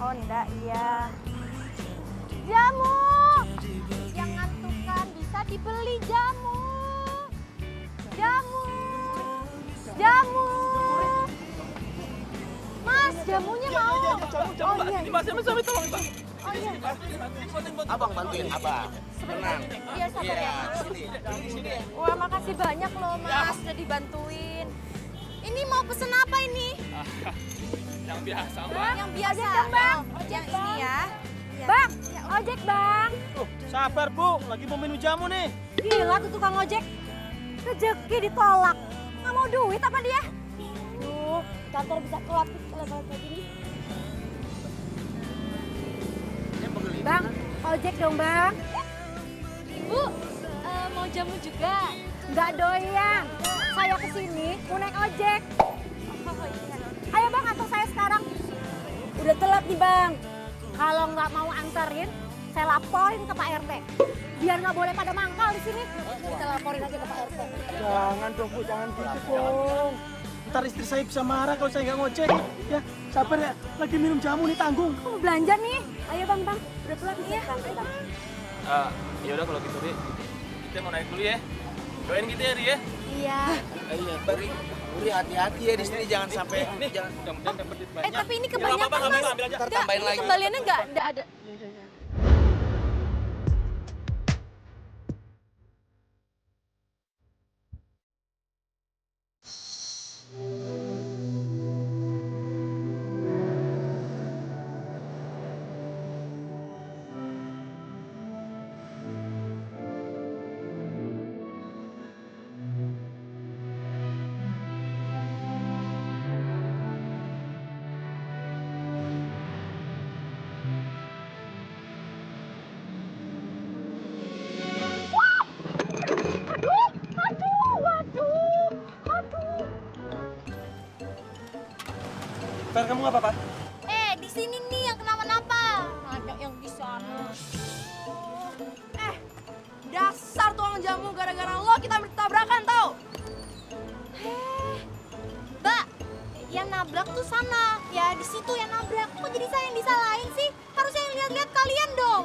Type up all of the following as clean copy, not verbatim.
Oh enggak, iya. Jamu! Yang ngantukan bisa dibeli jamu. Jamu! Jamu! Mas, jamunya mau. Jamu, Mbak. Ini Mas, tolong, Bang. Oh iya. Abang bantuin, abang. Tenang. Iya, sabar ya. Sini. Wah, makasih banyak loh, Mas. Udah dibantuin. Ini mau pesen apa ini? Yang biasa, Mbak. Hah? Yang biasa. Bang. Yang ini ya. Bang, ojek bang. Sabar Bu, lagi mau minum jamu nih. Gila tuh tukang ojek. Rezeki ditolak. Nggak mau duit apa dia? Duh, kantor bisa kelapis kalau kayak gini. Bang, ojek dong bang. Bu, mau jamu juga? Nggak doyan. Saya kesini mau naik ojek. Ayo bang, atau saya sekarang. Udah telat nih bang. Kalau nggak mau anterin, saya laporin ke Pak RT. Biar nggak boleh pada mangkal di sini. Kita laporin aja ke Pak RT. Jangan dong Bu, jangan gitu dong. Ntar istri saya bisa marah kalau saya nggak ngojek. Ya, sabar ya. Lagi minum jamu nih, tanggung. Aku mau belanja nih. Ayo bang, udah telat nih ya. Ya udah kalau gitu, Ri. Kita mau naik dulu ya. Doain kita ya, Ri ya. Iya. Iya, Uri hati-hati ya di sini jangan sampai jangan. Mudah-mudahan dapat duit banyak. Tapi ini kebanyakan Nggak apa-apa, mas. ambil aja. Ntar tambahin lagi. Kembaliannya nggak ada. Fer, kamu nggak apa-apa? Di sini nih yang kenapa-napa. Ada yang di sana. Dasar tukang jamu, gara-gara lo kita bertabrakan tau? Mbak, yang nabrak tuh sana. Ya di situ yang nabrak. Kok jadi saya yang disalahin sih? Harusnya yang lihat-lihat kalian dong.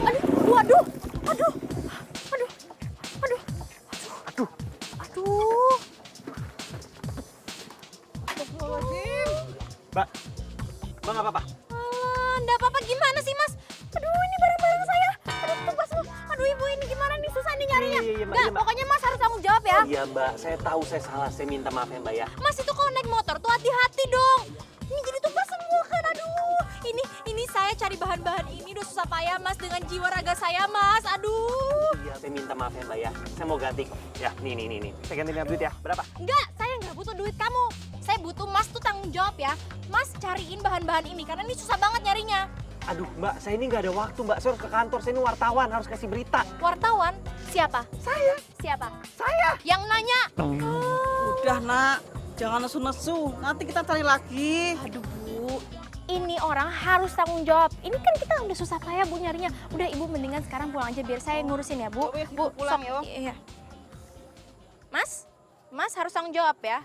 Aduh, aduh. Mbak, Mbak nggak apa-apa? Alah, enggak apa-apa gimana sih mas? Aduh ini barang-barang saya. Aduh tugas lu. Aduh ibu ini gimana nih susah nih nyarinya. Iya, Mbak, Enggak, iya, Mbak. pokoknya mas harus tanggung jawab ya. Iya Mbak, saya tahu saya salah. Saya minta maaf ya Mbak ya. Mas itu kalau naik motor tuh hati-hati dong. Ini jadi tugas semua kan, aduh. Ini saya cari bahan-bahan ini udah susah payah mas dengan jiwa raga saya mas, aduh. Iya, saya minta maaf ya Mbak ya. Saya mau ganti kok. Ya, nih. Saya ganti duit ya. Berapa? Enggak, saya nggak butuh duit kamu. Saya butuh mas tuh tanggung jawab ya. Mas cariin bahan-bahan ini karena ini susah banget nyarinya. Aduh Mbak, saya ini nggak ada waktu Mbak. Saya harus ke kantor. Saya ini wartawan, harus kasih berita. Wartawan? Siapa? Saya. Siapa? Saya. Yang nanya. Udah nak, jangan nesu-nesu, nanti kita cari lagi. Aduh Bu, ini orang harus tanggung jawab. Ini kan kita udah susah payah Bu nyarinya. Udah Ibu mendingan sekarang pulang aja biar saya ngurusin ya Bu. Wes, Bu, pulang, sok. yo. Iya. Mas harus tanggung jawab ya.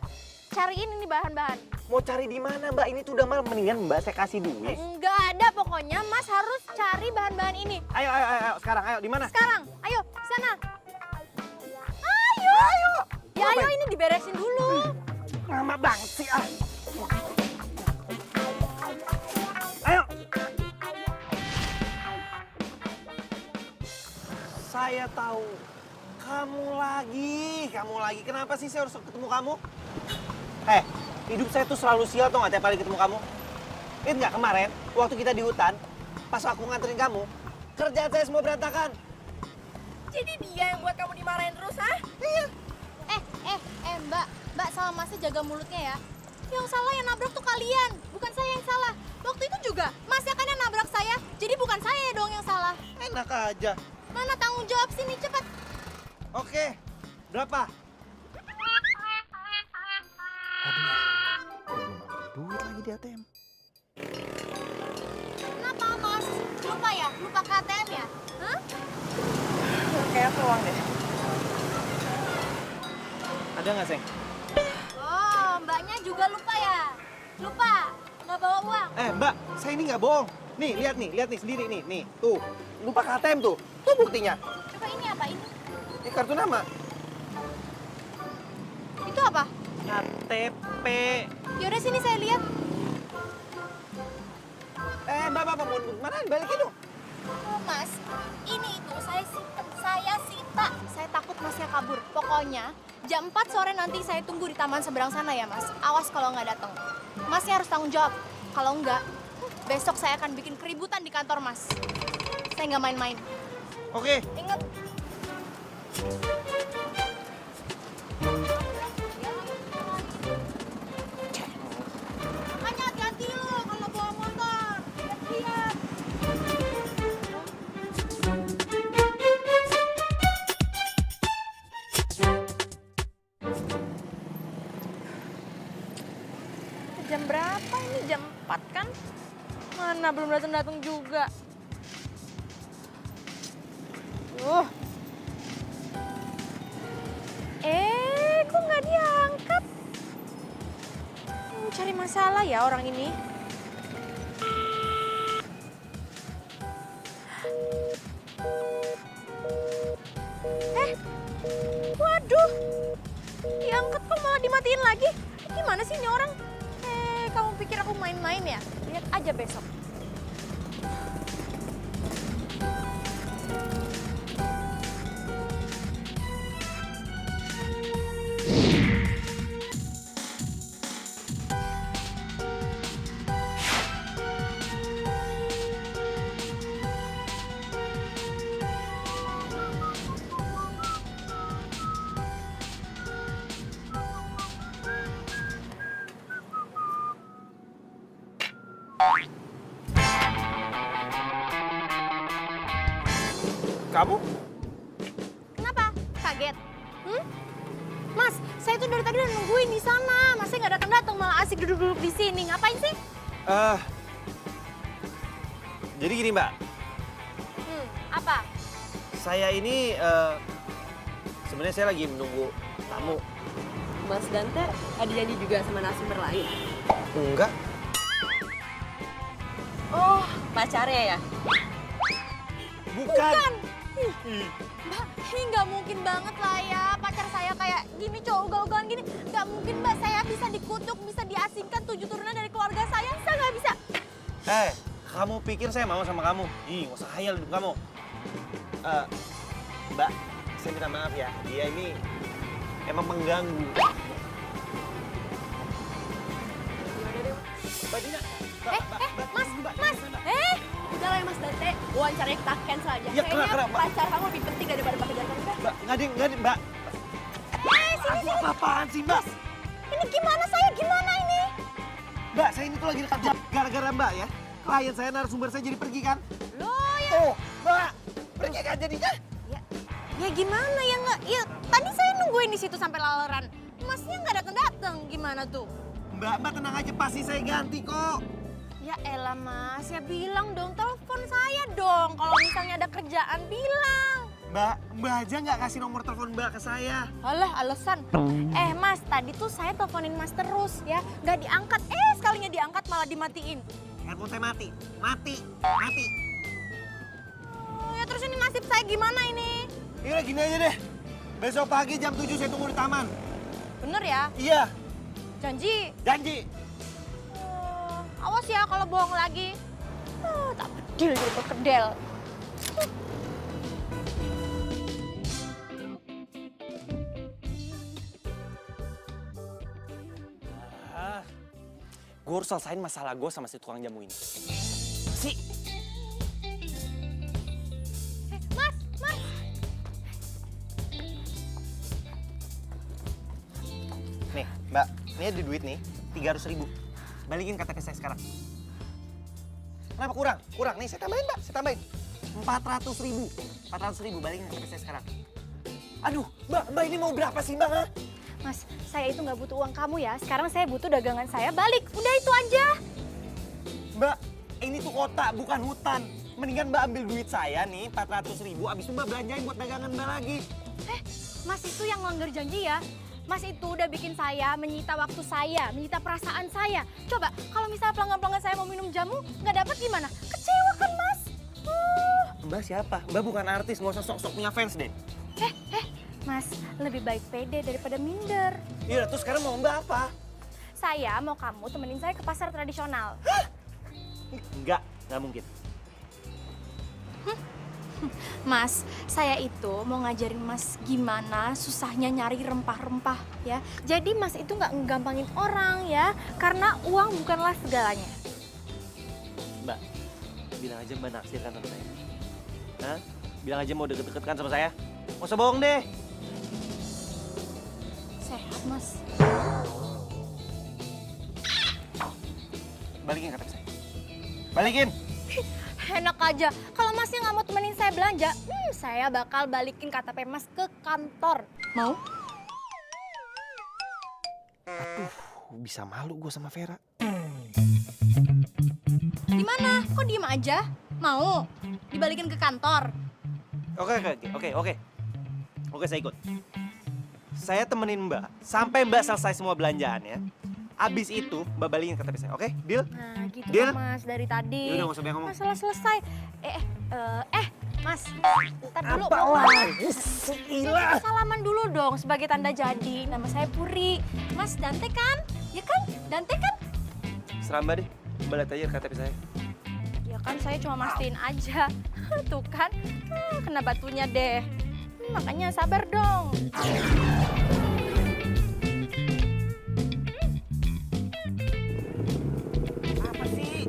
Cariin ini bahan-bahan. Mau cari di mana Mbak? Ini tuh udah malam. Mendingan Mbak saya kasih duit. Enggak ada pokoknya Mas harus cari bahan-bahan ini. Ayo. Sekarang, ayo. Di mana? Sekarang, ayo sana. Ayo. Ya ayo ini diberesin dulu. Lama banget sih ah. Ayo. Saya tahu. Kamu lagi. Kenapa sih saya harus ketemu kamu? Hidup saya tuh selalu sial tuh nggak tiap kali ketemu kamu. Ingat nggak kemarin waktu kita di hutan, pas aku nganterin kamu, kerjaan saya semua berantakan. Jadi dia yang buat kamu dimarahin terus, ah? Iya. Mbak sama Masnya jaga mulutnya ya. Yang salah yang nabrak tuh kalian, bukan saya yang salah. Waktu itu juga Masnya kan yang nabrak saya, jadi bukan saya dong yang salah. Enak aja. Mana tanggung jawab sini cepat. Oke, berapa? Duit lagi di ATM. Kenapa Mas? Lupa ya? Lupa KTM ya? Hah? Kayak peluang deh. Ada nggak, Seng? Oh, mbaknya juga lupa ya? Lupa, nggak bawa uang. Mbak, saya ini nggak bohong. Nih, lihat nih sendiri nih. Tuh, lupa KTM tuh. Tuh buktinya. Coba ini apa ini? Ini kartu nama. Itu apa? KTP. Yaudah sini saya lihat. Mbak, mau mana? Balikin dong. Mas, ini itu saya sita. Saya takut masnya kabur. Pokoknya jam 4 sore nanti saya tunggu di taman seberang sana ya mas. Awas kalau nggak datang. Masnya harus tanggung jawab. Kalau nggak, besok saya akan bikin keributan di kantor mas. Saya nggak main-main. Oke. Ingat. Makanya hati-hati lo kalau bawa motor. Lihat-lihat. Jam berapa ini? Jam 4 kan? Mana belum datang-datang juga. Kok nggak diangkat? Cari masalah ya orang ini. Waduh, diangkat kok malah dimatiin lagi? Gimana sih ini orang? Kamu pikir aku main-main ya? Lihat aja besok. Kamu? Kenapa? Kaget? Mas, saya tuh dari tadi udah nungguin di sana. Masnya nggak datang-datang, malah asik duduk-duduk di sini. Ngapain sih? Jadi gini, Mbak. Apa? Saya ini sebenarnya saya lagi menunggu tamu. Mas Dante ada janji juga sama narasumber lain? Enggak. Oh, pacarnya ya? Bukan. Mbak, ini nggak mungkin banget lah ya. Pacar saya kayak gini, cowok ugal-ugalan gini. Nggak mungkin, Mbak. Saya bisa dikutuk, bisa diasingkan 7 turunan dari keluarga saya. Saya nggak bisa. Kamu pikir saya mau sama kamu? Nggak usah hayal hidup kamu. Mbak, saya minta maaf ya. Dia ini emang mengganggu. Mbak Dina. Mas. Udah lah ya Mas Dante, wawancaranya kita cancel aja. Ya, Kayaknya kenapa? pacar kamu lebih penting daripada pekerjaan kamu. Udah. Mbak, nggak ada, Mbak. Sini. Apa-apaan sih, Mbak? Ini gimana saya? Gimana ini? Mbak, saya ini tuh lagi dekat jam. Gara-gara Mbak ya, klien saya, narasumber saya jadi pergi kan? Loh ya. Oh, Mbak, pergi kan jadinya? Ya gimana ya nggak? Ya tadi saya nungguin di situ sampai laleran. Masnya nggak datang-datang. Gimana tuh? Mbak tenang aja, pasti saya ganti kok. Ya elah Mas, ya bilang dong, telepon saya dong. Kalau misalnya ada kerjaan bilang. Mbak aja nggak kasih nomor telepon Mbak ke saya. Alah, alasan. Mas, tadi tuh saya teleponin Mas terus ya. Nggak diangkat, sekalinya diangkat malah dimatiin. Handphone saya mati. Ya terus ini nasib saya gimana ini? Yaudah gini aja deh. Besok pagi jam 7 saya tunggu di taman. Bener ya? Iya, Janji? janji. Awas ya kalau bohong lagi. Tak bedil jadi pekedel. Gue harus selesain masalah gue sama si tukang jamu ini. Mas. Nih, Mbak, ini ada duit nih, 300.000. Balikin KTP saya sekarang. Kenapa kurang? Kurang, nih saya tambahin, Mbak, saya tambahin. 400.000. 400.000, balikin KTP saya sekarang. Aduh, Mbak ini mau berapa sih, Mbak? Ha? Mas, saya itu nggak butuh uang kamu ya. Sekarang saya butuh dagangan saya balik. Udah itu aja. Mbak, ini tuh kota, bukan hutan. Mendingan Mbak ambil duit saya nih, 400.000, abis itu Mbak belanjain buat dagangan Mbak lagi. Mas itu yang ngelanggar janji ya. Mas itu udah bikin saya menyita waktu saya, menyita perasaan saya. Coba kalau misalnya pelanggan-pelanggan saya mau minum jamu, nggak dapat gimana? Kecewa kan Mas? Mbak siapa? Mbak bukan artis, nggak usah sok-sok punya fans deh. Mas, lebih baik pede daripada minder. Iya, terus sekarang mau Mbak apa? Saya mau kamu temenin saya ke pasar tradisional. Nggak mungkin. Mas, saya itu mau ngajarin Mas gimana susahnya nyari rempah-rempah ya. Jadi Mas itu nggak ngegampangin orang ya, karena uang bukanlah segalanya. Mbak, bilang aja Mbak naksir kan sama saya. Hah? Bilang aja mau deket-deket kan sama saya. Nggak usah bohong deh. Sehat Mas. Balikin KTP saya. Balikin! Enak aja, kalau Masnya nggak mau temenin saya belanja, saya bakal balikin KTP Mas ke kantor. Mau? Bisa malu gue sama Vera. Gimana? Kok diem aja? Mau? Dibalikin ke kantor? Oke, saya ikut. Saya temenin Mbak sampai Mbak selesai semua belanjaannya. Abis itu Mbak balikin KTP saya, oke? Deal? Nah gitu Deal? kan Mas dari tadi. Yaudah, nggak usah banyak ngomong. Masalah selesai. Mas, ntar dulu. Gila! Salaman dulu dong sebagai tanda jadi. Nama saya Puri. Mas Dante kan? Ya kan? Dante kan? Serah Mbak deh, balik aja KTP saya. Ya kan saya cuma mastiin aja. Tuh kan, kena batunya deh. Makanya sabar dong. Apa sih?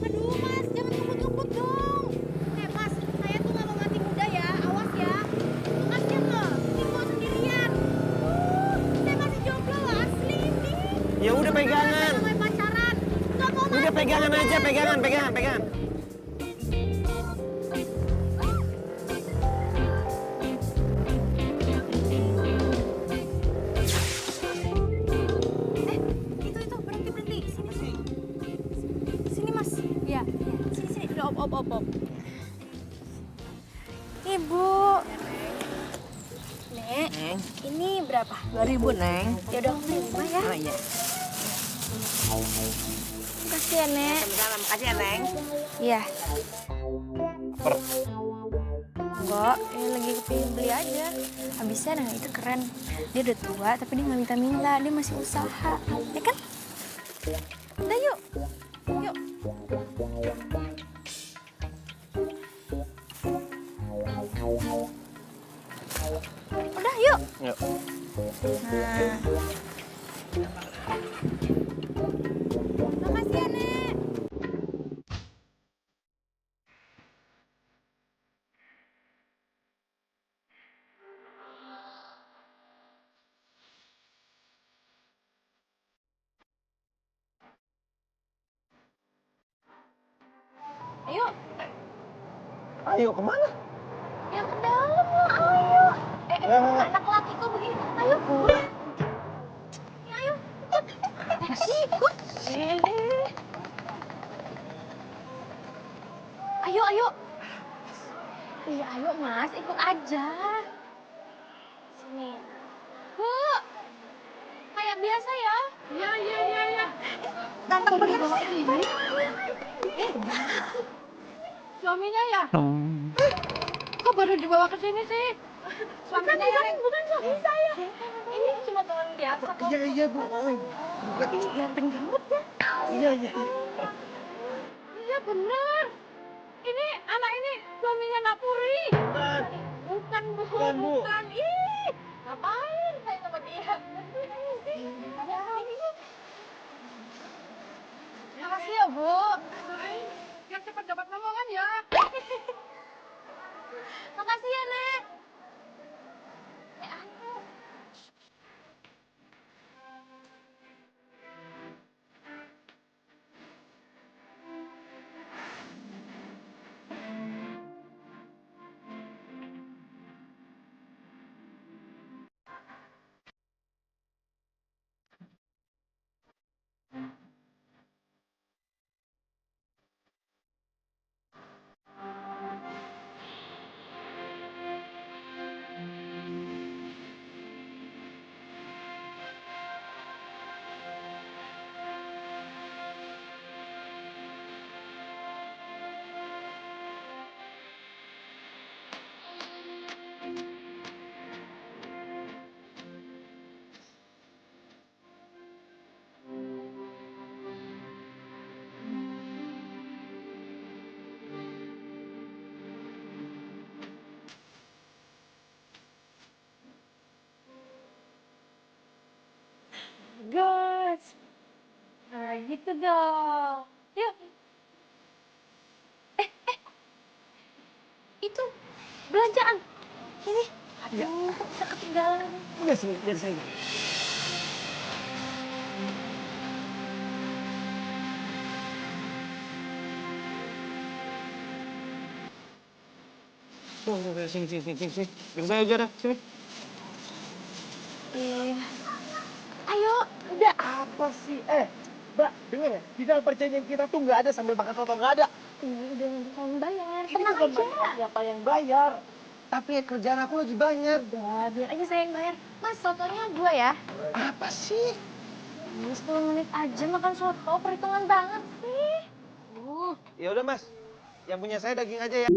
Aduh Mas, jangan ngebut-ngebut dong. Mas, saya tuh nggak mau mati muda ya, awas ya. Makasih loh, tinggal sendirian. Saya masih jomblo loh, asli ini. Ya udah pegangan. Namanya pacaran. Nggak mau Udah mati pegangan muda. aja, pegangan. Itu berhenti. Sini Mas. Iya. Sini. Udah op. Ibu. Nek, ini berapa? 2000, Neng. Ya udah aku terima ya. Oh iya. Makasih ya, Nek. Sama-sama, makasih ya, Neng. Iya. Enggak, lagi kepingin beli aja. Habisnya nah itu keren. Dia udah tua tapi dia nggak minta-minta, dia masih usaha. Ya kan? Udah yuk. Udah yuk. Yuk. Nah. Makasih ya, Nek. Ayo. Ayo kemana? Yang ke dalam lah, ayo. Anak laki kok begini. Ayo. Ya, ayo. Ikut. Ayo. Iya, ayo Mas, ikut aja. Sini. Bu. Kayak biasa ya. Iya. Ganteng banget sih. Suaminya ya? Kok baru dibawa ke sini sih? Suaminya bukan suami saya. Ini cuma teman biasa kok. Iya, Bu. Ganteng banget ya. Iya. Iya bener. Ini anak ini suaminya Nak Puri. Bukan, Bu. Bukan. Ih, ngapain saya sama dia? Makasih ya, Bu. Biar cepat dapat ngomongan ya. Makasih ya, Nek. gitu dong. Yuk. Itu belanjaan. Ini. Aduh, kok bisa ketinggalan. Udah sini, biar saya. Tuh, sini. Biar saya aja dah, sini. Ayo, udah. Apa sih? Mbak, denger ya? Di dalam perjanjian kita tuh nggak ada sambil makan soto, nggak ada. Udah kamu bayar. Ini Tenang bukan aja. masalah siapa yang bayar. Tapi kerjaan aku lagi banyak. Udah, biar aja saya yang bayar. Mas, sotonya 2 ya. Apa sih? 10 menit aja makan soto, perhitungan banget sih. Ya udah Mas, yang punya saya daging aja ya.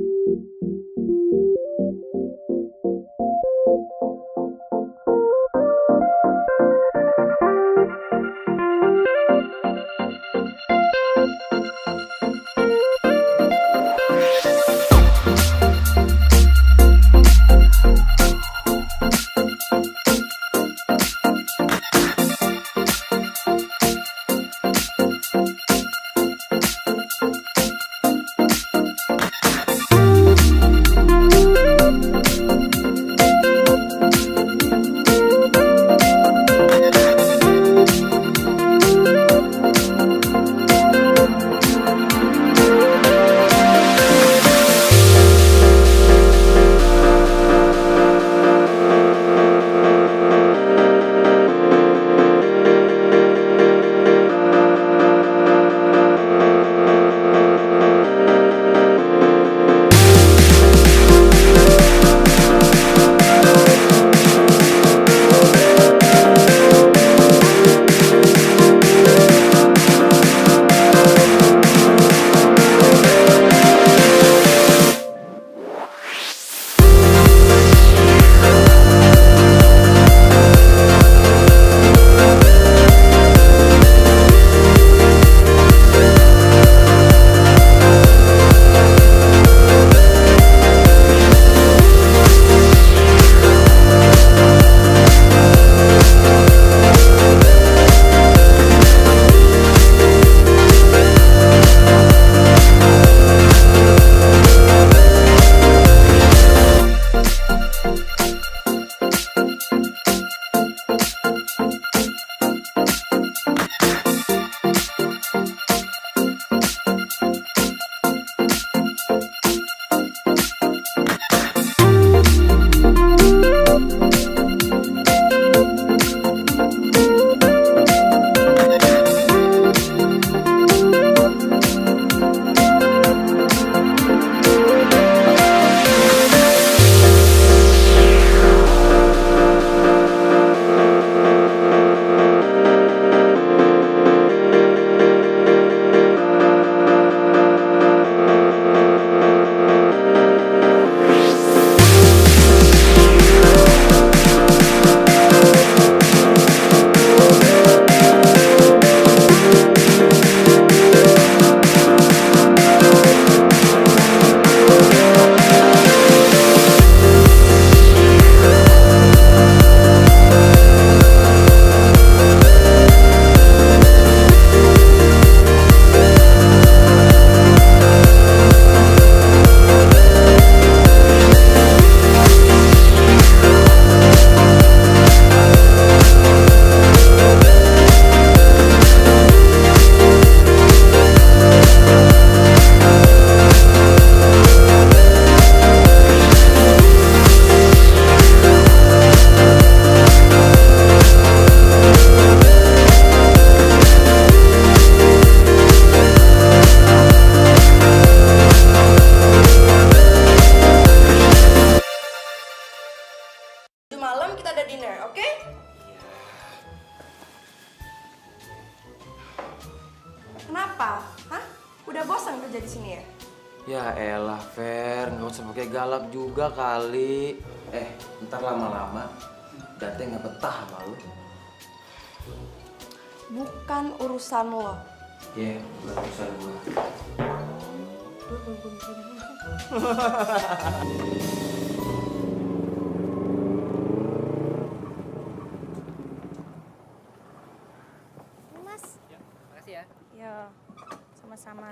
Malam kita ada dinner, oke? Kenapa? Hah? Udah bosan kerja di sini ya? Ya elah Fer, nggak usah pakai galak juga kali. Ntar lama-lama Date nggak betah sama lu. Bukan urusan lo. Ya, bukan urusan gua. Mas, Makasih ya. Iya, sama-sama.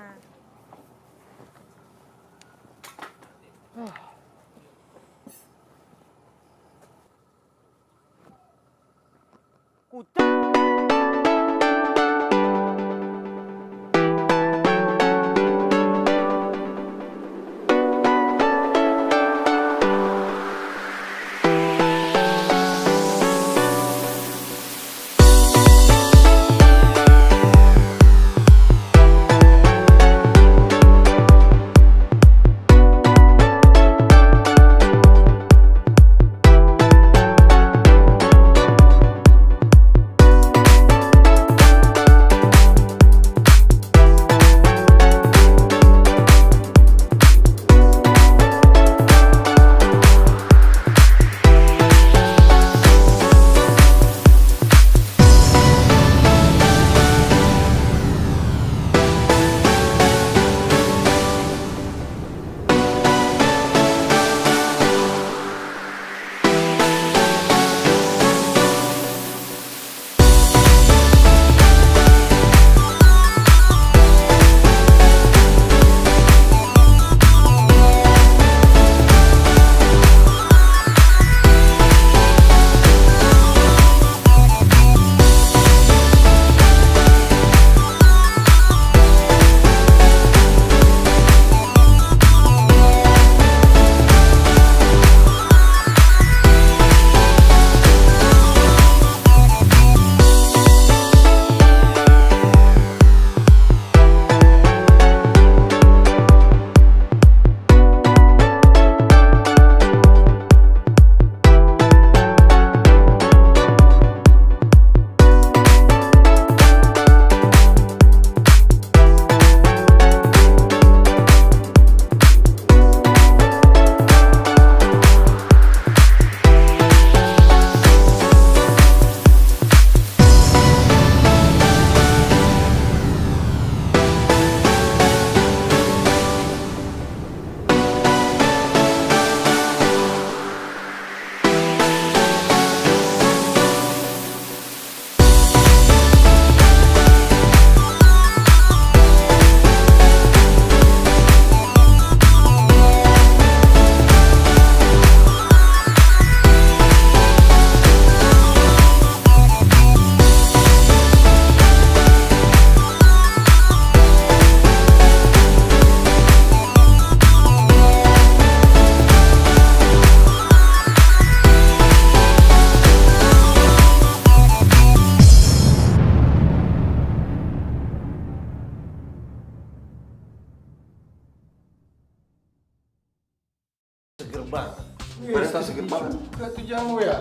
Seger banget. Barista seger banget. Itu jamu ya?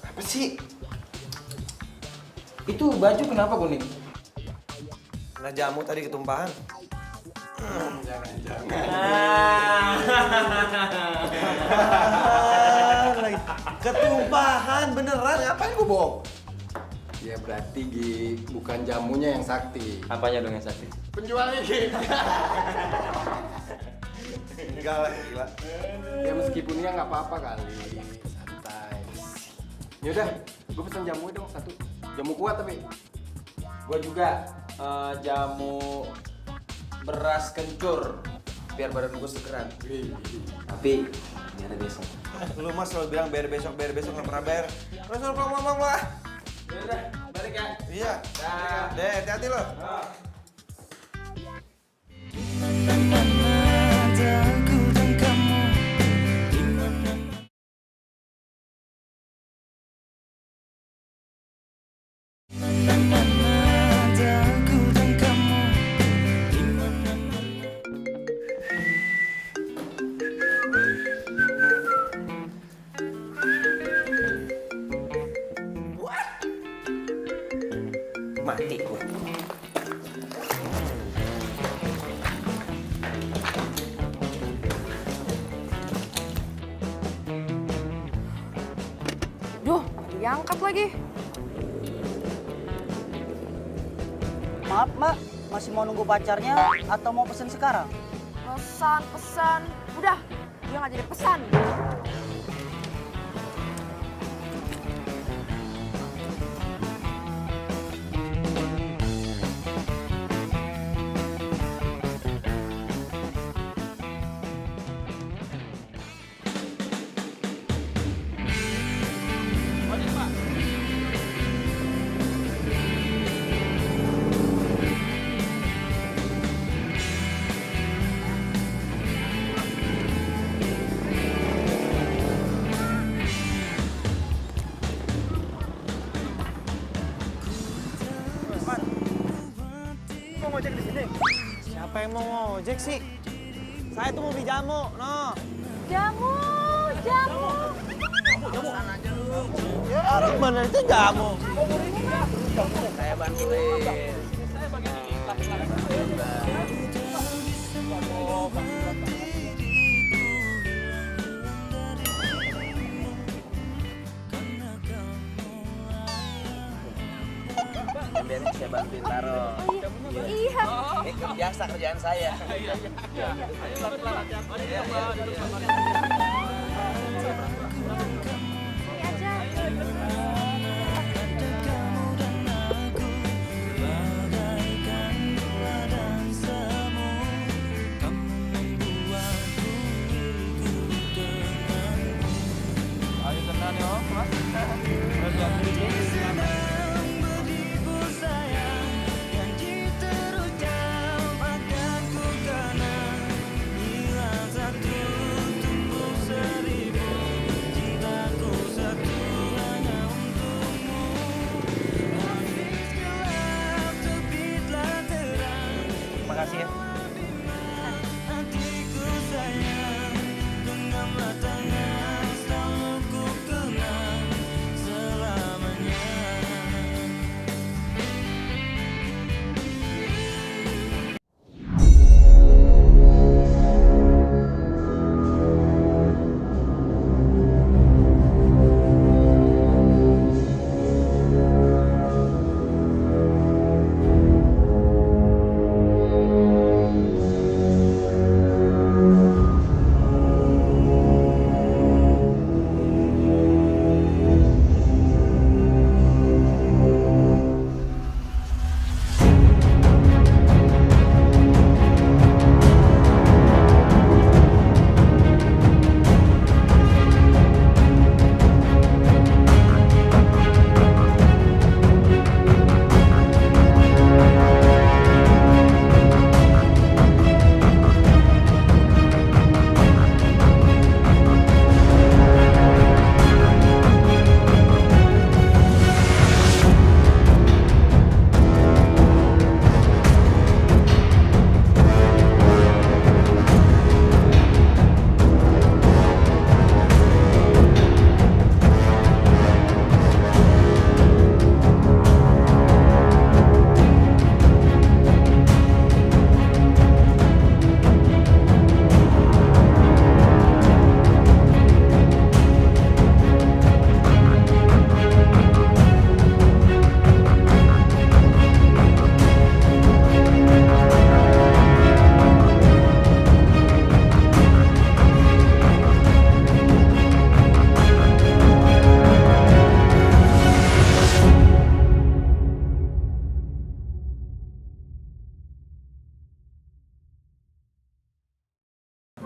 Apa sih? Itu baju kenapa kuning? Kena jamu tadi ketumpahan. Ketumpahan beneran, ngapain gue bohong? Ya berarti Gi, bukan jamunya yang sakti. Apanya dong yang sakti? Penjualnya Gi. Enggak lah, gila. Ya meskipun ya nggak apa-apa kali, santai. Yaudah, gue pesen jamu dong satu. Jamu kuat tapi. Gua juga jamu beras kencur biar badan gue segeran. Tapi biar besok. Lu mas selalu bilang bayar besok nggak pernah bayar. Terus lu ngomong lah. Yaudah, balik ya. Iya. Dah. Deh, hati-hati lo. Mati gue. Duh, diangkat lagi. Maaf mbak, masih mau nunggu pacarnya atau mau pesen sekarang? Pesan. Udah, dia nggak jadi pesan. yang mau ngojek sih? Saya tuh mau beli jamu, no. Jamu, jamu. Ya orang bener itu jamu. Saya bantuin. Biar saya bantuin taruh. Iya. Ini biasa kerjaan saya. Iya. Ayo pelan-pelan. Ini aja. Ayo tenang ya, Mas. Terus bantuin. Terima kasih ya.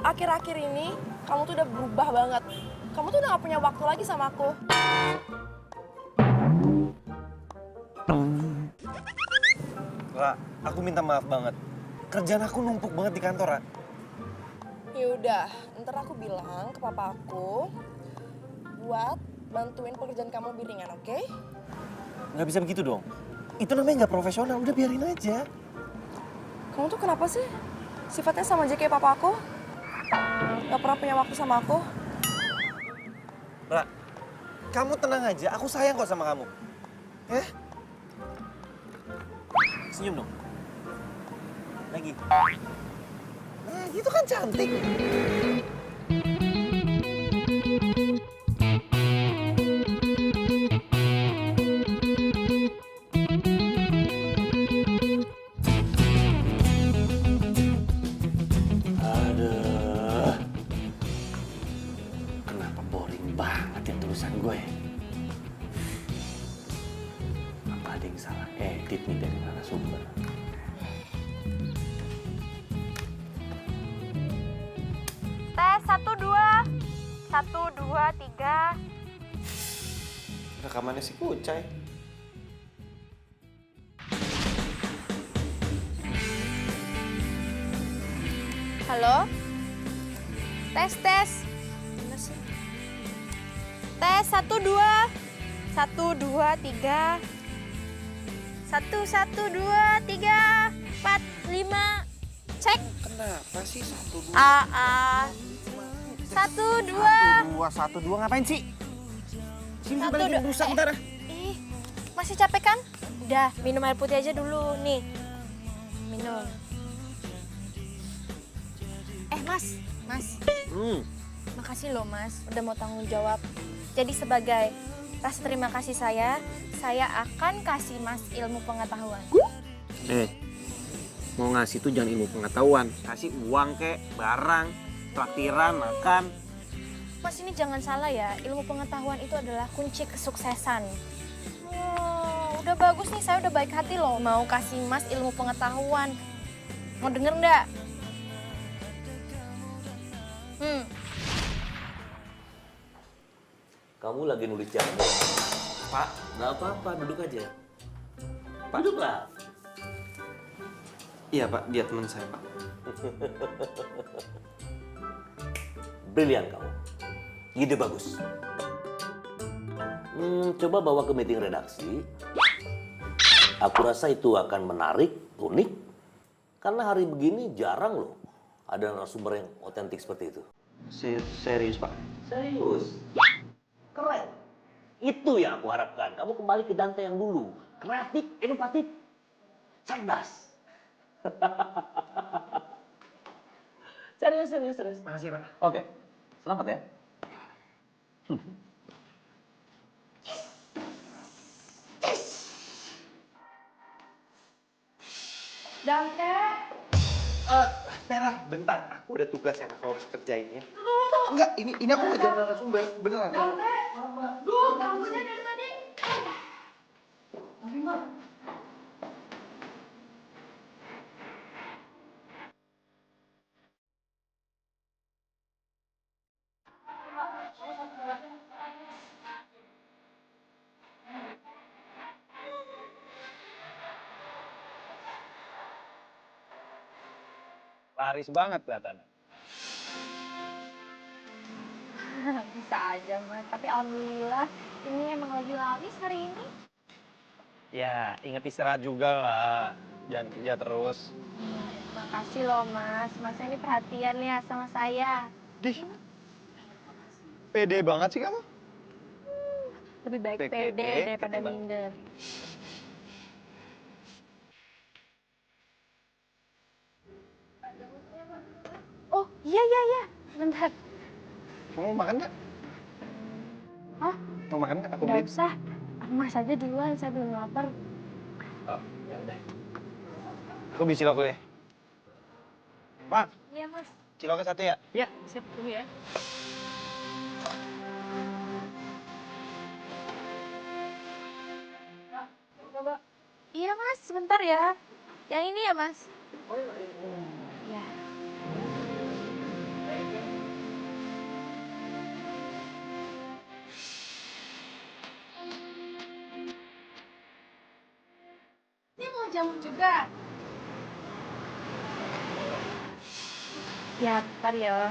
Akhir-akhir ini kamu tuh udah berubah banget. Kamu tuh udah gak punya waktu lagi sama aku. Ra, aku minta maaf banget. Kerjaan aku numpuk banget di kantor, Ra. Yaudah, ntar aku bilang ke papa aku buat bantuin pekerjaan kamu lebih ringan, oke? Nggak bisa begitu dong. Itu namanya nggak profesional, udah biarin aja. Kamu tuh kenapa sih? Sifatnya sama aja kayak papa aku. Gak pernah punya waktu sama aku. Ra, kamu tenang aja, aku sayang kok sama kamu. Ya? Senyum dong. Lagi. Nah, gitu kan cantik. Aduh, kenapa boring banget ya tulisan gue? Apa ada yang salah edit nih dari narasumber? Tes 1 2. 1 2 3. Rekamannya si Kucai. Halo? Tes, tes. Tes 1 2. 1 2 3. 1 1 2 3 4 5. cek. Kenapa sih 1, 2? Satu, dua. 1, 2 ngapain sih? Sini Satu, balikin dua. rusak ntar. Ih, masih capek kan? Udah, minum air putih aja dulu. Nih, minum. Mas. Makasih loh mas, udah mau tanggung jawab. Jadi sebagai rasa terima kasih saya akan kasih mas ilmu pengetahuan. Mau ngasih tuh jangan ilmu pengetahuan. Kasih uang kek, barang, traktiran, makan. Mas ini jangan salah ya, ilmu pengetahuan itu adalah kunci kesuksesan. Oh, udah bagus nih, saya udah baik hati loh mau kasih mas ilmu pengetahuan. Mau denger nggak? Kamu lagi nulis jamu. Pak, Nggak apa-apa, duduk aja. Pak. Duduklah. Iya Pak, dia teman saya Pak. Brilian kamu. Ide bagus. Coba bawa ke meeting redaksi. Aku rasa itu akan menarik, unik. Karena hari begini jarang loh ada narasumber yang otentik seperti itu. Serius Pak. Serius? Keren. Itu yang aku harapkan. Kamu kembali ke Dante yang dulu. Kreatif, inovatif, cerdas. Serius. Makasih Pak. Oke, selamat ya. Dante. Merah, bentar. Aku ada tugas yang aku harus kerjain ya. Enggak, ini aku ngejar narasumber, beneran. Duh, ganggunya dari tadi. Laris banget kelihatannya. Bisa aja mas, tapi alhamdulillah ini emang lagi laris hari ini. Ya, inget istirahat juga lah. Jangan kerja terus. Makasih loh mas, ini perhatian ya sama saya. Dih, pede banget sih kamu. Lebih baik Pede, pede daripada pede banget. minder. Oh iya, bentar. Kamu mau makan nggak? Hah? Mau makan nggak? Aku Nggak beli. usah, mas aja duluan, saya belum lapar. Oh, ya udah. Aku beli cilok dulu ya. Pak, Iya mas. ciloknya 1 ya? Ya, siap dulu ya. Iya mas, sebentar ya. Yang ini ya mas. Iya. Ini mau jamu juga. Ya, bentar ya.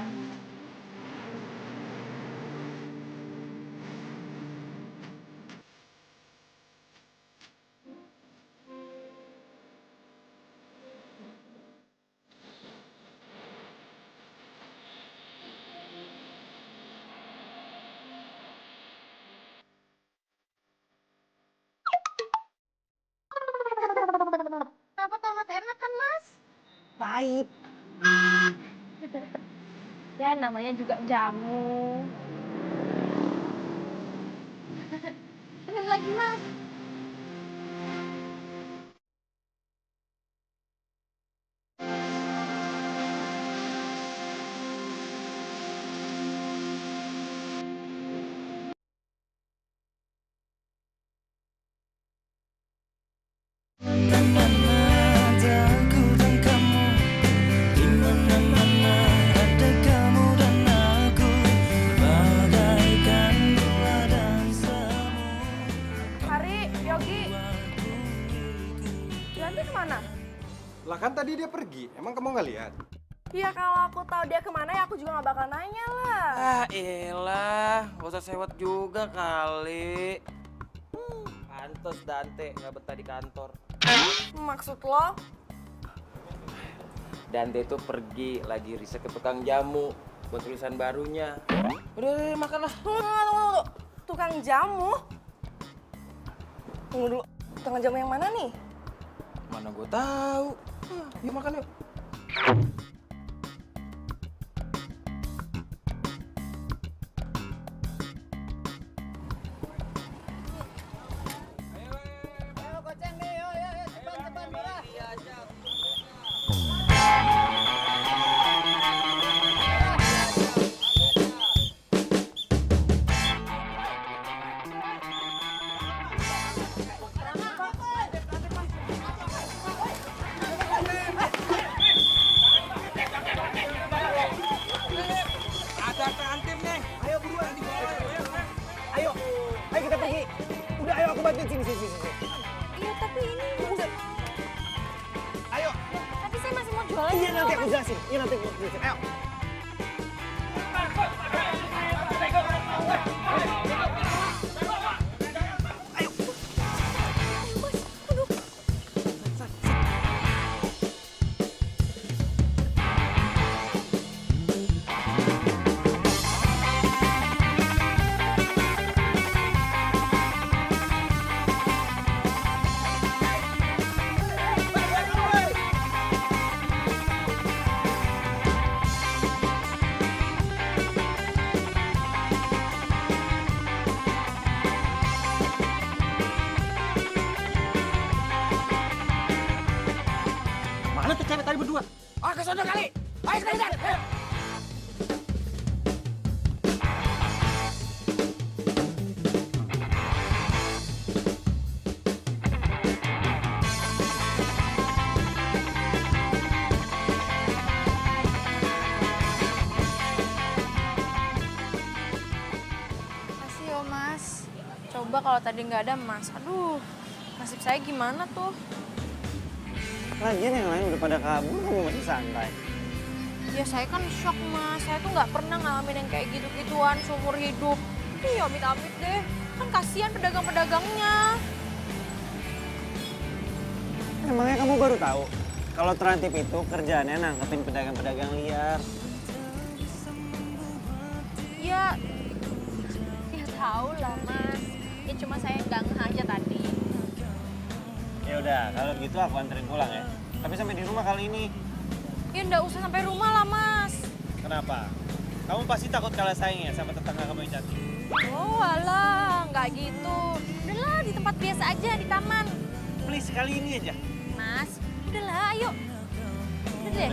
Kenapa tomat enak kan, Mas? Pahit. Ya, namanya juga jamu. Minum lagi, Mas. Hari, Yogi. Yanti kemana? Lah kan tadi dia pergi, emang kamu nggak lihat? Ya kalau aku tahu dia kemana ya aku juga nggak bakal nanya lah. Ah elah, gak usah sewot juga kali. Pantes Dante nggak betah di kantor. Maksud lo? Dante tuh pergi lagi riset ke tukang jamu buat tulisan barunya. Udah makanlah. Tunggu. Tukang jamu? Tunggu dulu. Tukang jamu yang mana nih? Mana gue tahu. Yuk makan yuk. Ayo kita pergi. Udah, ayo aku bantuin sini. Iya, tapi ini... Ayo. Tapi saya masih mau jualan. Iya, nanti aku jelasin. Ayo. Mana tuh cewek tadi berdua? Ah, ke sono kali. Ayo sekarang. Ayo. Makasih yo mas. Coba kalau tadi nggak ada mas, aduh nasib saya gimana tuh? Lagian yang lain udah pada kabur, kamu masih santai. Ya saya kan shock mas, saya tuh nggak pernah ngalamin yang kayak gitu-gituan seumur hidup. Iya amit-amit deh, kan kasihan pedagang-pedagangnya. Emangnya kamu baru tahu kalau Trantip itu kerjaannya nangkepin pedagang-pedagang liar. Ya tahu lah mas, ya cuma saya nggak ngeh aja tadi. Ya udah, kalau gitu aku anterin pulang ya. Tapi sampai di rumah kali ini. Ya nggak usah sampai rumah lah mas. Kenapa? Kamu pasti takut kalah saing ya sama tetangga kamu yang cantik. Oh alah, nggak gitu. Udahlah di tempat biasa aja, di taman. Please, kali ini aja. Mas, udahlah ayo. Udah deh.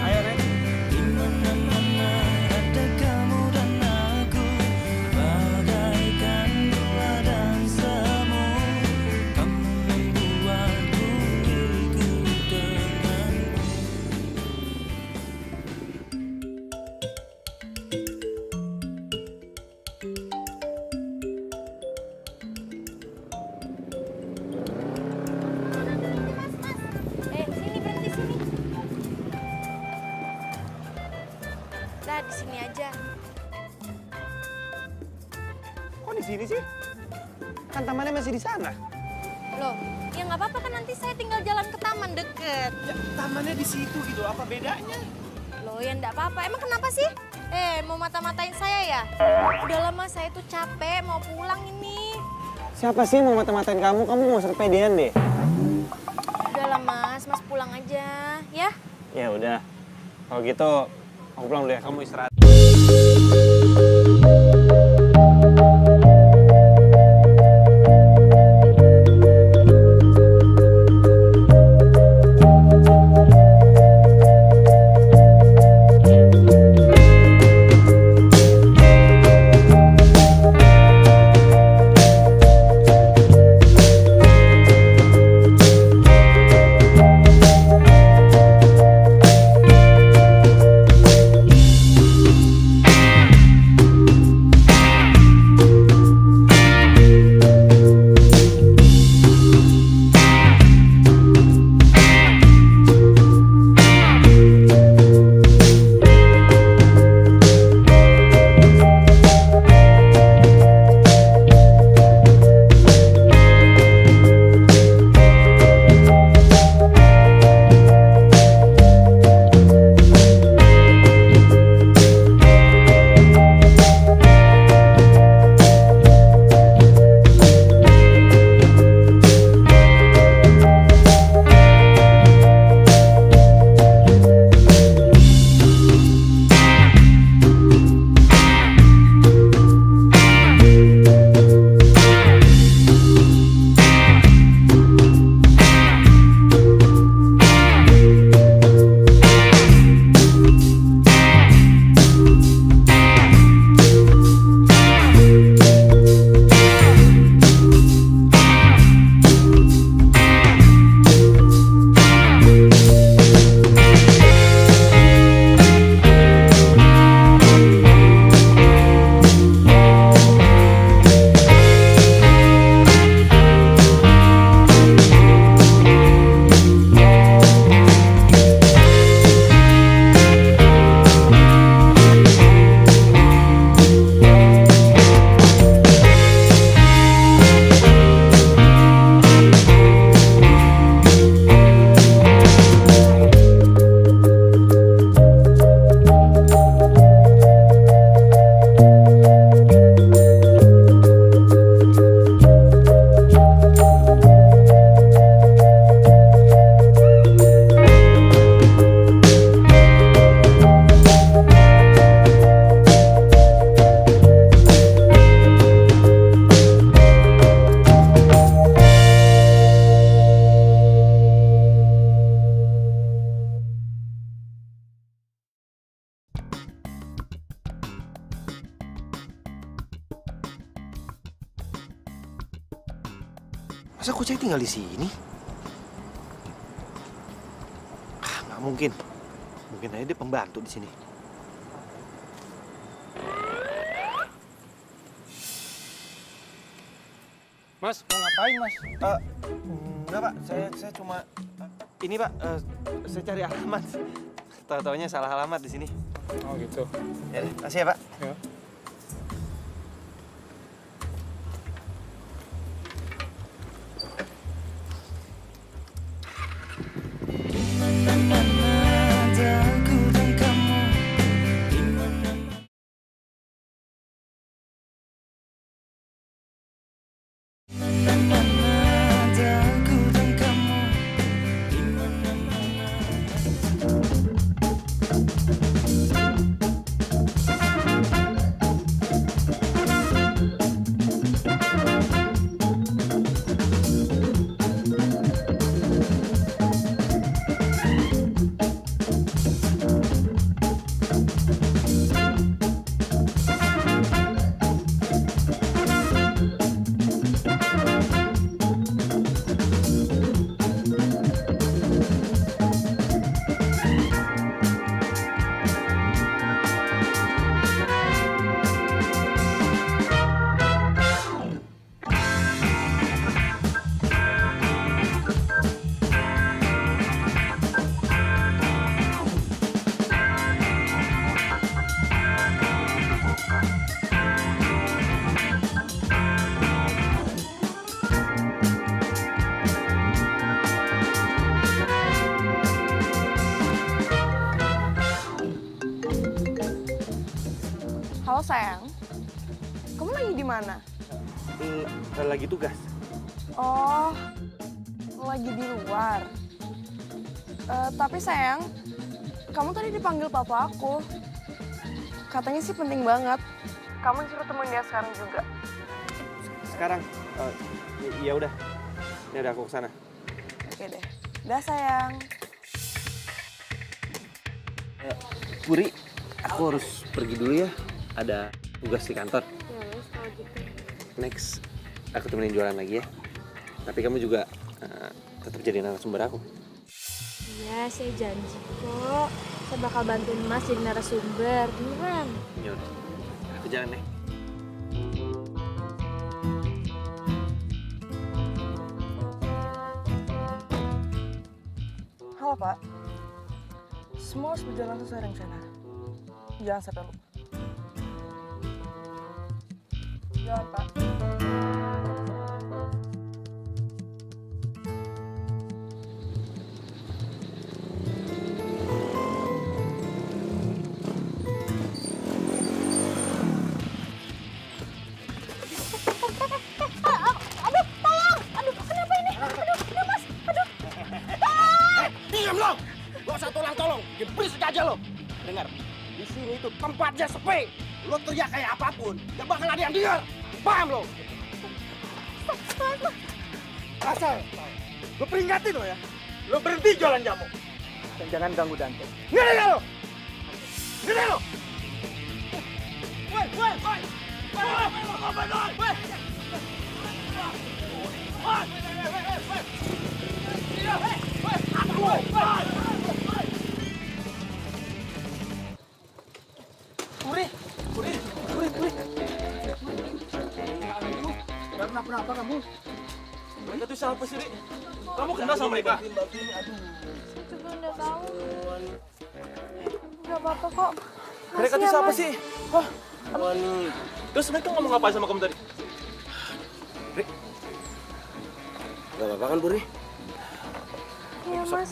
Ayo, Ren. Sini berhenti sini. Dah di sini aja. Kok di sini sih? Kan tamannya masih di sana. Loh, ya nggak apa-apa kan nanti saya tinggal jalan ke taman deket. Ya, tamannya di situ gitu. Apa bedanya? Loh ya nggak apa-apa. Emang kenapa sih? Mau mata-matain saya ya? Udah lama saya tuh capek mau pulang ini. Siapa sih mau mata-matain kamu? Kamu mau serpedean deh. Udah lah mas pulang aja ya. Ya udah. Kalau gitu, aku pulang dulu ya. Kamu istirahat. Masa Kocai tinggal di sini? Ah, nggak mungkin. Mungkin aja dia pembantu di sini. Mas, mau ngapain mas? Enggak Pak, saya cuma ini Pak, saya cari alamat. Tahu-taunya salah alamat di sini. Oh gitu. Ya, kasih ya Pak. Ya. Halo sayang, kamu lagi di mana? Lagi tugas. Oh, lagi di luar. Tapi sayang, kamu tadi dipanggil papa aku. Katanya sih penting banget. Kamu disuruh temuin dia sekarang juga. Sekarang, ya udah. Ini udah aku kesana. Oke deh. Dah sayang. Puri, aku harus pergi dulu ya. Ada tugas di kantor. Ya wes kalau gitu. Next, aku temenin jualan lagi ya. Tapi kamu juga tetap jadi narasumber aku. Iya, saya janji kok. Saya bakal bantuin Mas jadi narasumber. Beneran. Ya udah, aku jalan deh. Halo Pak. Semua harus berjalan sesuai rencana. Jangan sampai lupa. Jalan Pak. Diam lo! Gak usah tolong-tolong, berisik aja lo. Dengar, di sini itu tempatnya sepi. Lo teriak kayak apapun, gak bakal ada yang dengar. Paham lo? Asal, lo peringatin lo ya. Lo berhenti jualan jamu. Dan jangan ganggu Dante. Ngerti gak lo? Ngerti lo? Woi, woi, woi! Kenapa kamu? Mereka tuh siapa sih, Ri? Kamu kenal sama mereka? Juga nggak tahu. Gak apa-apa kok. Mereka tuh siapa sih? Hah? Terus mereka ngomong apa sama kamu tadi? Gak apa-apa kan, Puri? Iya Mas.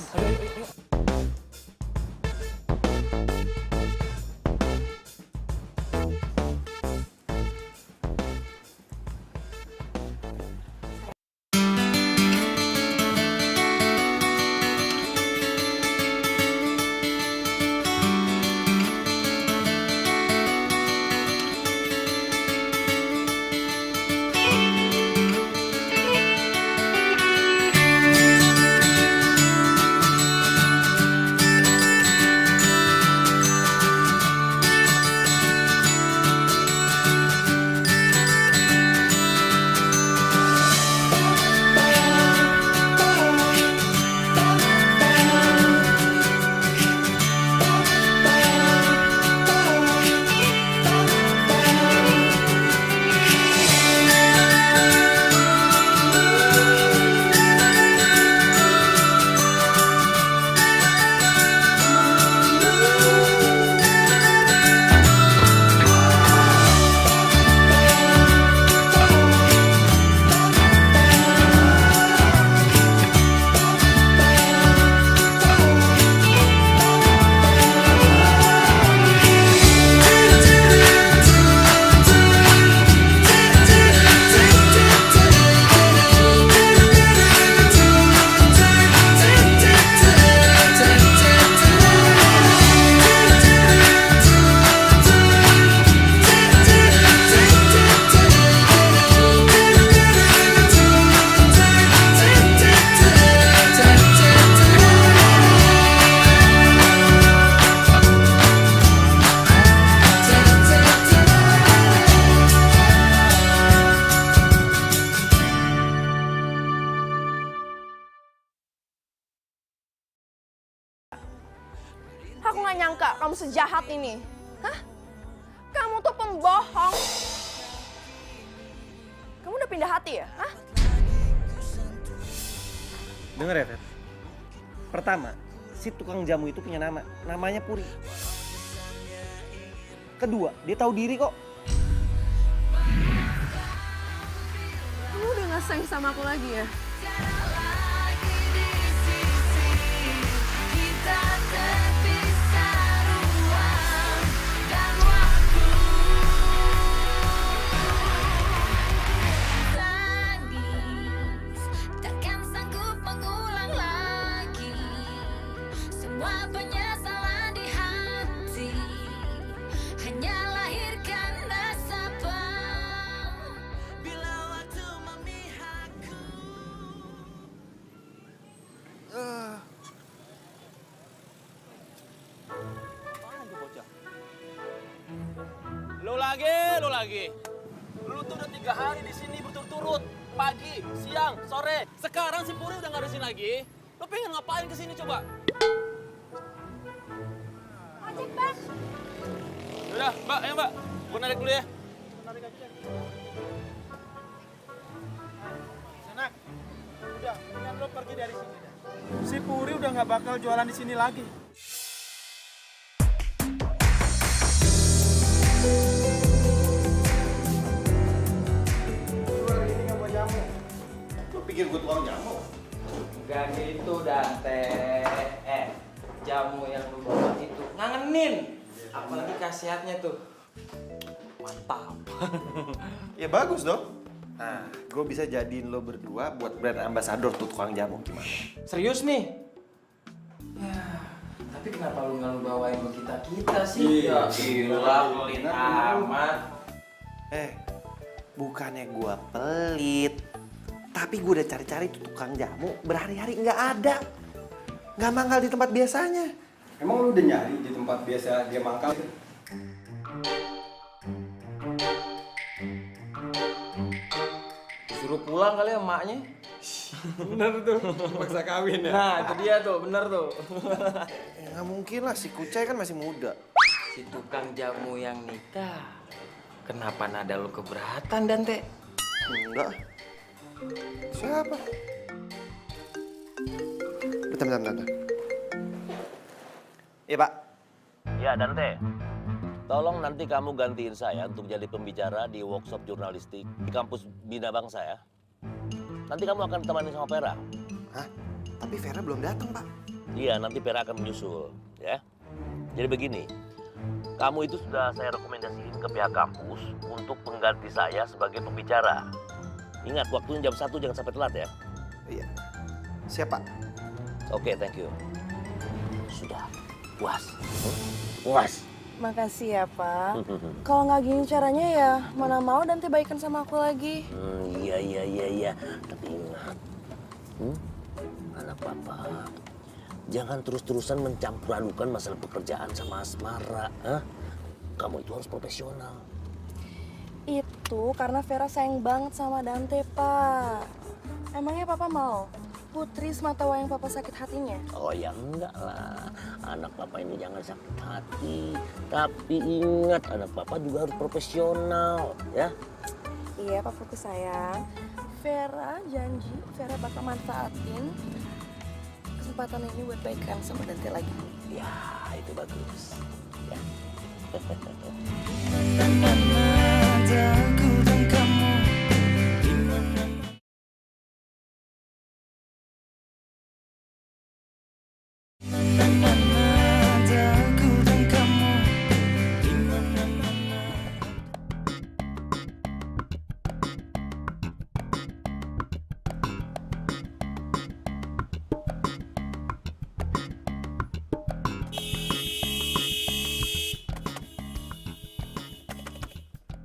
nyangka kamu sejahat ini. Hah? Kamu tuh pembohong. Kamu udah pindah hati ya? Hah? Dengar ya, Fer. Pertama, si tukang jamu itu punya nama. Namanya Puri. Kedua, dia tahu diri kok. Kamu udah gak sayang sama aku lagi ya? Takkan sanggup mengulang lagi semua penyesalan di hati, hanya lahirkan nasabah bila waktu memihakku. Lo lagi. Lu tuh udah 3 hari di sini berturut-turut. Pagi, siang, sore. Sekarang si Puri udah nggak ada di sini lagi. Lo pengen ngapain ke sini coba? Ojek, Bang. Udah, Mbak, ayo Mbak. Gue narik dulu ya. Sanak, udah, mendingan lo pergi dari sini. Si Puri udah nggak bakal jualan di sini lagi. Lu pikir gue tukang jamu? Gak gitu, Dante. Jamu yang lu bawa itu ngangenin. Apalagi khasiatnya tuh. Mantap. Ya bagus dong. Nah, gue bisa jadiin lo berdua buat brand ambassador tuh tukang jamu. Gimana? Serius nih? Ya, tapi kenapa lu nggak lu bawain ke kita sih? Ya gila, pelit amat. Bukannya gue pelit. Tapi gue udah cari-cari tuh tukang jamu berhari-hari nggak ada. Nggak mangkal di tempat biasanya. Emang lu udah nyari di tempat biasa dia mangkal? Suruh pulang kali ya emaknya. Bener tuh, paksa kawin ya. Nah, itu dia tuh, bener tuh. Ya nggak mungkin lah, si Kucai kan masih muda. Si tukang jamu yang nikah. Kenapa nada lu keberatan, Dante? Enggak. Siapa? Bentar. Iya, Pak. Ya, Dante. Tolong nanti kamu gantiin saya untuk jadi pembicara di workshop jurnalistik di kampus Bina Bangsa ya. Nanti kamu akan ditemani sama Vera. Hah? Tapi Vera belum datang, Pak. Iya, nanti Vera akan menyusul, ya. Jadi begini, kamu itu sudah saya rekomendasiin ke pihak kampus untuk pengganti saya sebagai pembicara. Ingat, waktunya jam 1, jangan sampai telat ya. Iya. Siap, Pak. Oke, thank you. Sudah, puas. Puas. Makasih ya, Pak. Kalau nggak gini caranya ya, mana mau Dante baikan sama aku lagi. Iya. Tapi ingat, anak papa, jangan terus-terusan mencampur adukan masalah pekerjaan sama asmara. Kamu itu harus profesional. Itu karena Vera sayang banget sama Dante, Pak. Emangnya Papa mau Putri semata wayang Papa sakit hatinya? Oh ya enggak lah, anak papa ini jangan sakit hati. Tapi ingat, anak papa juga harus profesional, ya. Iya, Pak Putri sayang. Vera janji, Vera bakal manfaatin kesempatan ini buat baikan sama Dante lagi. Ya, itu bagus. Ya.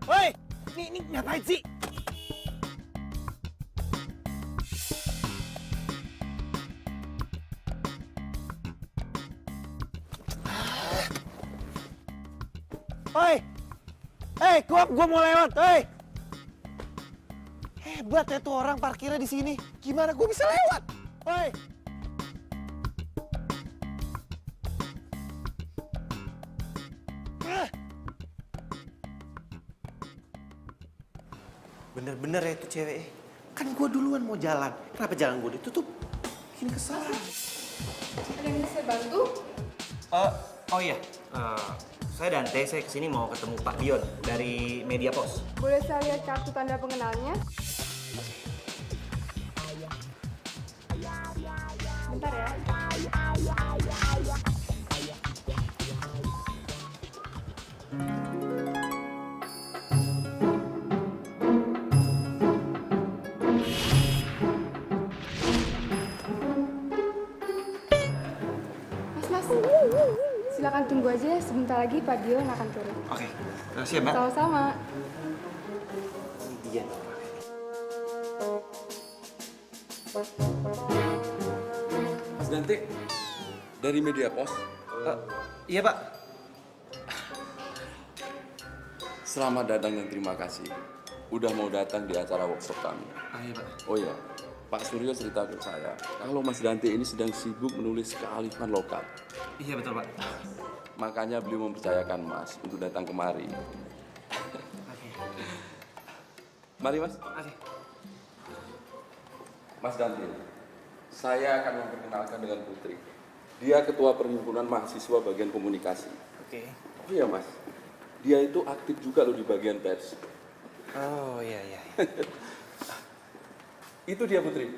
Woi, ini ngapain sih? Hei, gua mau lewat, hei. Hebat ya tuh orang parkirnya di sini. Gimana gua bisa lewat? Hei. Bener-bener ya itu cewek. Kan gue duluan mau jalan. Kenapa jalan gue ditutup? Bikin kesal. Ada yang bisa bantu? Oh iya. Saya Dante, saya kesini mau ketemu Pak Dion dari Media Pos. Boleh saya lihat kartu tanda pengenalnya? Bentar ya. Mas, silakan tunggu aja. Sebentar lagi Pak Dion akan turun. Oke, siap Mbak. Sama-sama. Iya. Mas Dante, dari Media Pos. Iya Pak. Selamat datang dan terima kasih. Udah mau datang di acara workshop kami. Iya Pak. Oh iya, Pak Suryo cerita ke saya, kalau Mas Dante ini sedang sibuk menulis kearifan lokal. Iya betul Pak. Makanya beliau mempercayakan Mas untuk datang kemari. Mari Mas. Mas Dante, saya akan memperkenalkan dengan Putri. Dia ketua perhimpunan mahasiswa bagian komunikasi. Oke. Oh iya Mas, dia itu aktif juga loh di bagian pers. Oh iya. Itu dia Putri.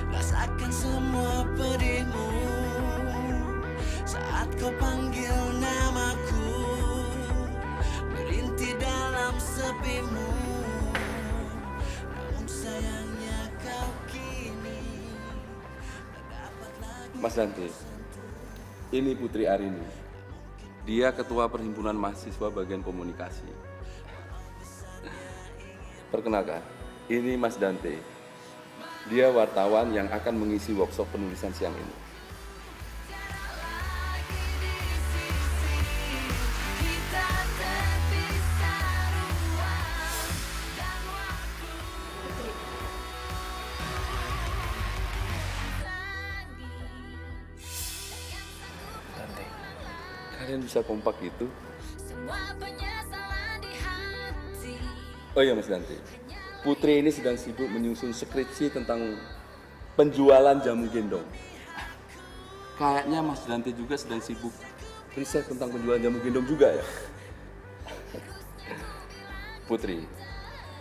Rasakan semua pedihmu saat kau panggil namaku, merintih dalam sepimu. Namun sayangnya kau kini tak dapat lagi. Mas Dante, ini Putri Arini. Dia ketua perhimpunan mahasiswa bagian komunikasi. Perkenalkan, ini Mas Dante. Dia wartawan yang akan mengisi workshop penulisan siang ini. Dante, kalian bisa kompak gitu? Oh iya Mas Dante, Putri ini sedang sibuk menyusun skripsi tentang penjualan jamu gendong. Kayaknya Mas Dante juga sedang sibuk riset tentang penjualan jamu gendong juga ya? Putri,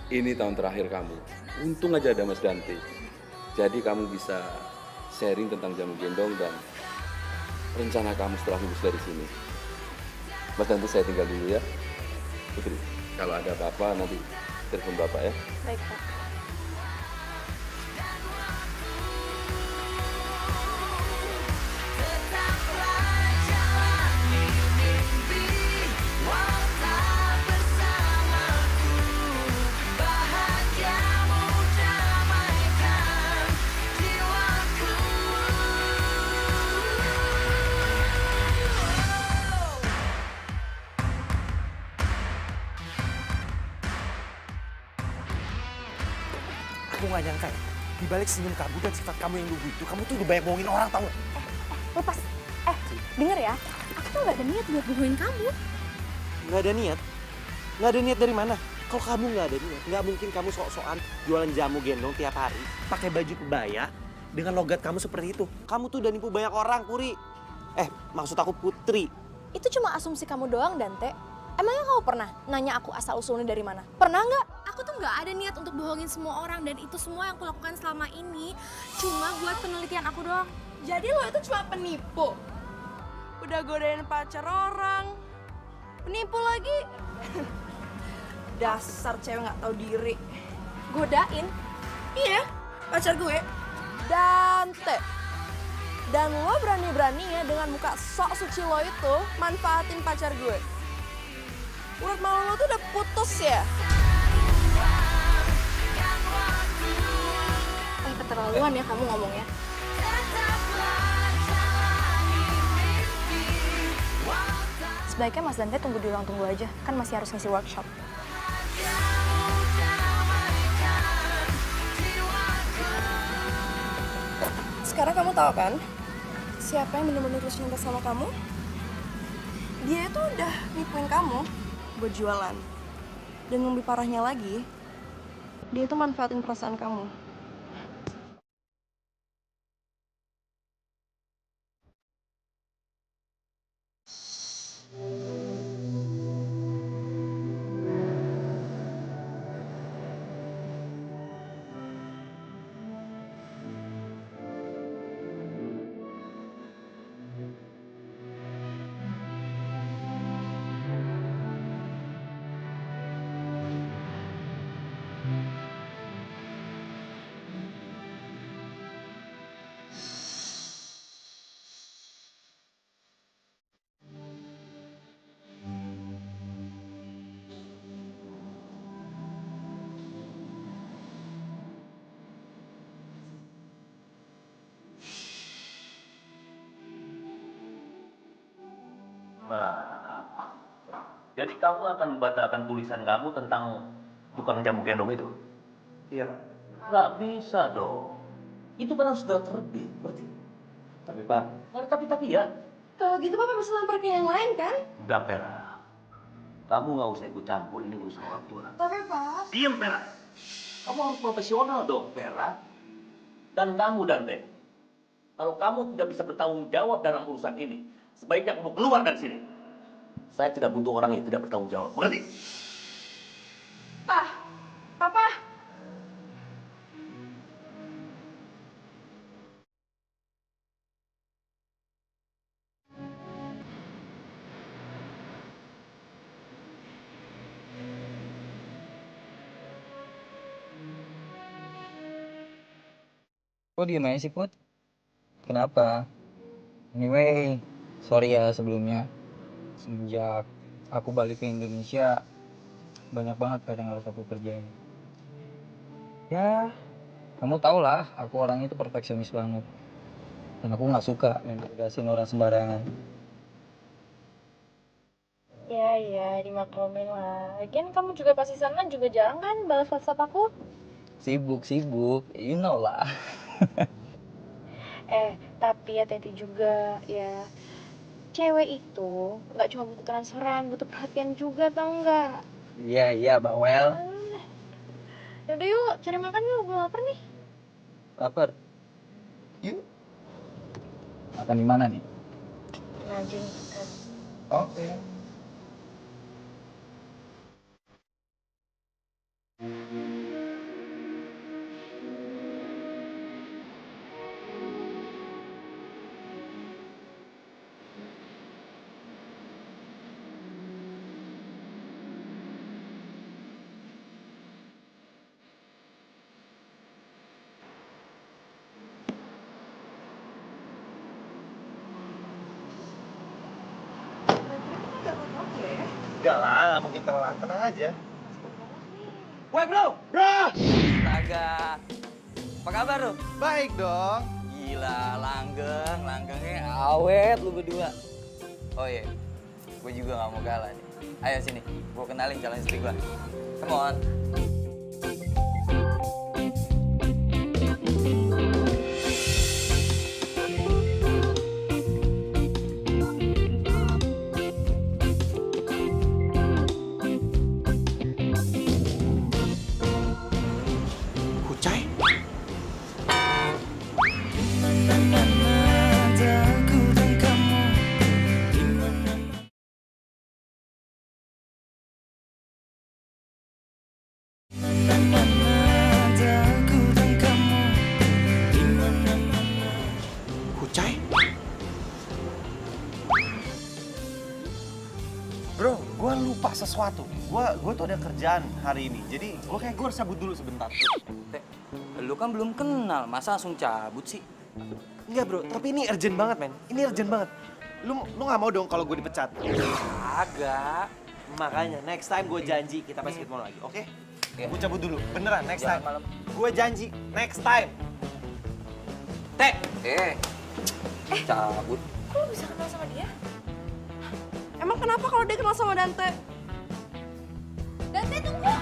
ini tahun terakhir kamu. Untung aja ada Mas Dante. Jadi kamu bisa sharing tentang jamu gendong dan rencana kamu setelah lulus dari sini. Mas Dante, saya tinggal dulu ya. Putri, kalau ada apa-apa nanti telepon Bapak ya. Baik, Pak. Aku gak nyangka ya, dibalik senyum kamu dan sifat kamu yang lugu itu, kamu tuh udah banyak bohongin orang, tau gak? Lepas. Denger ya. Aku tuh gak ada niat buat bohongin kamu. Gak ada niat? Gak ada niat dari mana? Kalau kamu gak ada niat, gak mungkin kamu sok-sokan jualan jamu gendong tiap hari, pakai baju kebaya, dengan logat kamu seperti itu. Kamu tuh udah nipu banyak orang, Puri. Maksud aku Putri. Itu cuma asumsi kamu doang, Dante. Emangnya kamu pernah nanya aku asal-usulnya dari mana? Pernah nggak? Aku tuh nggak ada niat untuk bohongin semua orang dan itu semua yang aku lakukan selama ini cuma buat penelitian aku doang. Jadi lo itu cuma penipu? Udah godain pacar orang, penipu lagi? Dasar cewek nggak tahu diri. Godain? Iya, pacar gue. Dante. Dan lo berani-beraninya dengan muka sok suci lo itu manfaatin pacar gue. Urat malu lo tuh udah putus ya? Keterlaluan ya kamu ngomongnya. Sebaiknya Mas Dante tunggu di ruang tunggu aja, kan masih harus ngisi workshop. sekarang kamu tahu kan siapa yang benar-benar tulus cinta sama kamu? Dia itu udah nipuin kamu buat jualan. Dan yang lebih parahnya lagi, dia itu manfaatin perasaan kamu. Nah, jadi kamu akan membatalkan tulisan kamu tentang tukang jamu gendong itu? Iya. Nggak bisa dong. Itu kan sudah terbit, berarti. Tapi Pak, Tapi ya. Kalau gitu Papa bisa lempar ke yang lain kan? Udah, Vera. Kamu nggak usah ikut campur, ini urusan orang tua. Tapi Pak... Diam, Vera. Kamu harus profesional dong, Vera. Dan kamu, Dante. Kalau kamu tidak bisa bertanggung jawab dalam urusan ini, sebaiknya kamu keluar dari sini. Saya tidak butuh orang yang tidak bertanggung jawab. Mengerti? Pak! Papa! Kok diem aja sih, Put? Kenapa? Anyway, sorry ya sebelumnya. Semenjak aku balik ke Indonesia, banyak banget kadang harus aku kerjain. Ya, kamu tau lah, aku orangnya itu perfeksionis banget. Dan aku nggak suka ngegasin orang sembarangan. Ya, dimaklumin lah. Lagian kamu juga pasti sana juga jarang kan balas WhatsApp aku? Sibuk, you know lah. Tapi hati-hati juga ya. Cewek itu nggak cuma butuh transferan, butuh perhatian juga, tau nggak? Iya, bawel. Yaudah yuk, cari makan yuk, gue lapar nih. Lapar? Yuk. Makan di mana nih? Najin. Oke. Enggak lah, mungkin telat. Tenang aja. woi bro! Bro! Astaga. Apa kabar lu? Baik dong. Gila, langgengnya awet lu berdua. Oh iya, gue juga gak mau kalah nih. Ayo sini, gue kenalin calon istri gue. Come on. Kucai? Kucai? Bro, gue lupa sesuatu. Gue tuh ada kerjaan hari ini. Jadi gue harus cabut dulu sebentar. Teh, lu kan belum kenal, masa langsung cabut sih? Enggak bro, tapi ini urgent banget men. Ini urgent banget. Lu gak mau dong kalau gue dipecat? Agak. Makanya next time gue janji kita pasti ketemu lagi, oke? Oke. Gue cabut dulu, beneran next Jangan time. malam. Gue janji next time. Teh, cabut. Kok lu bisa kenal sama dia? Emang kenapa kalau dia kenal sama Dante? Dante, tunggu!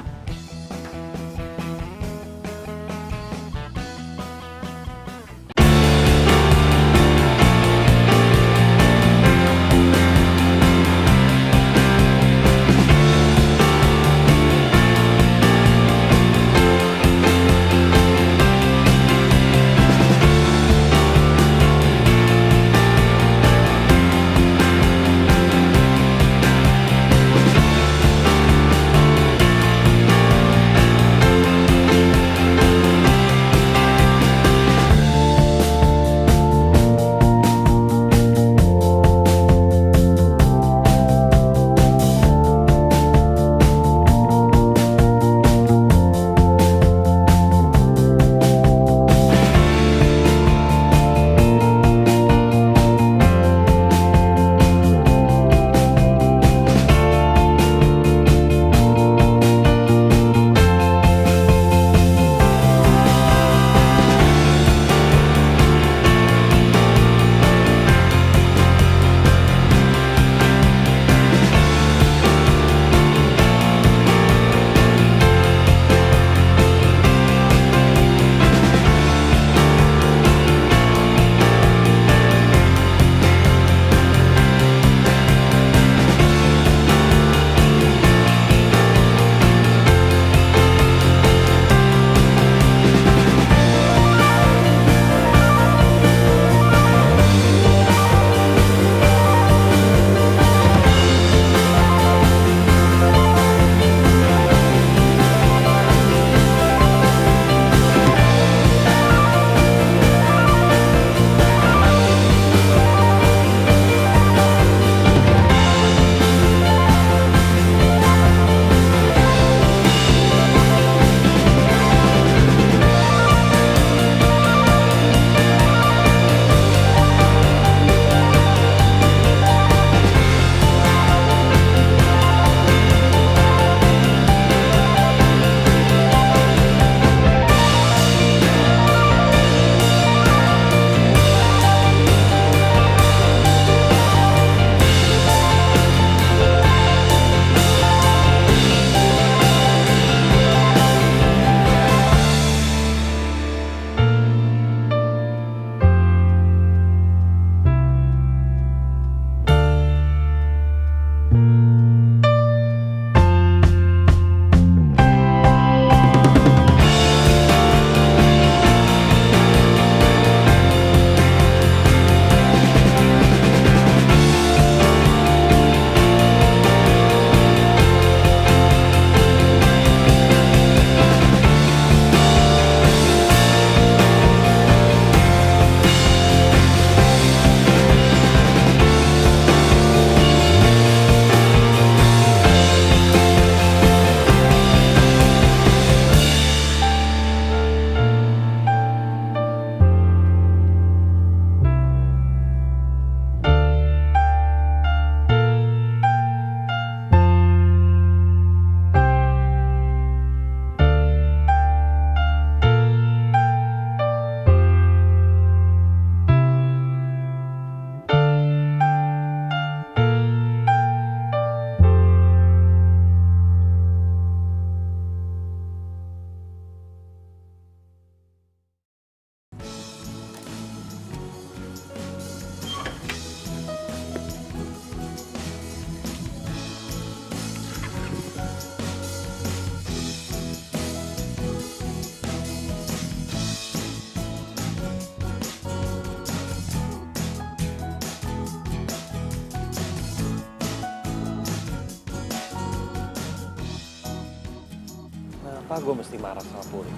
Kenapa gue mesti marah sama Puri?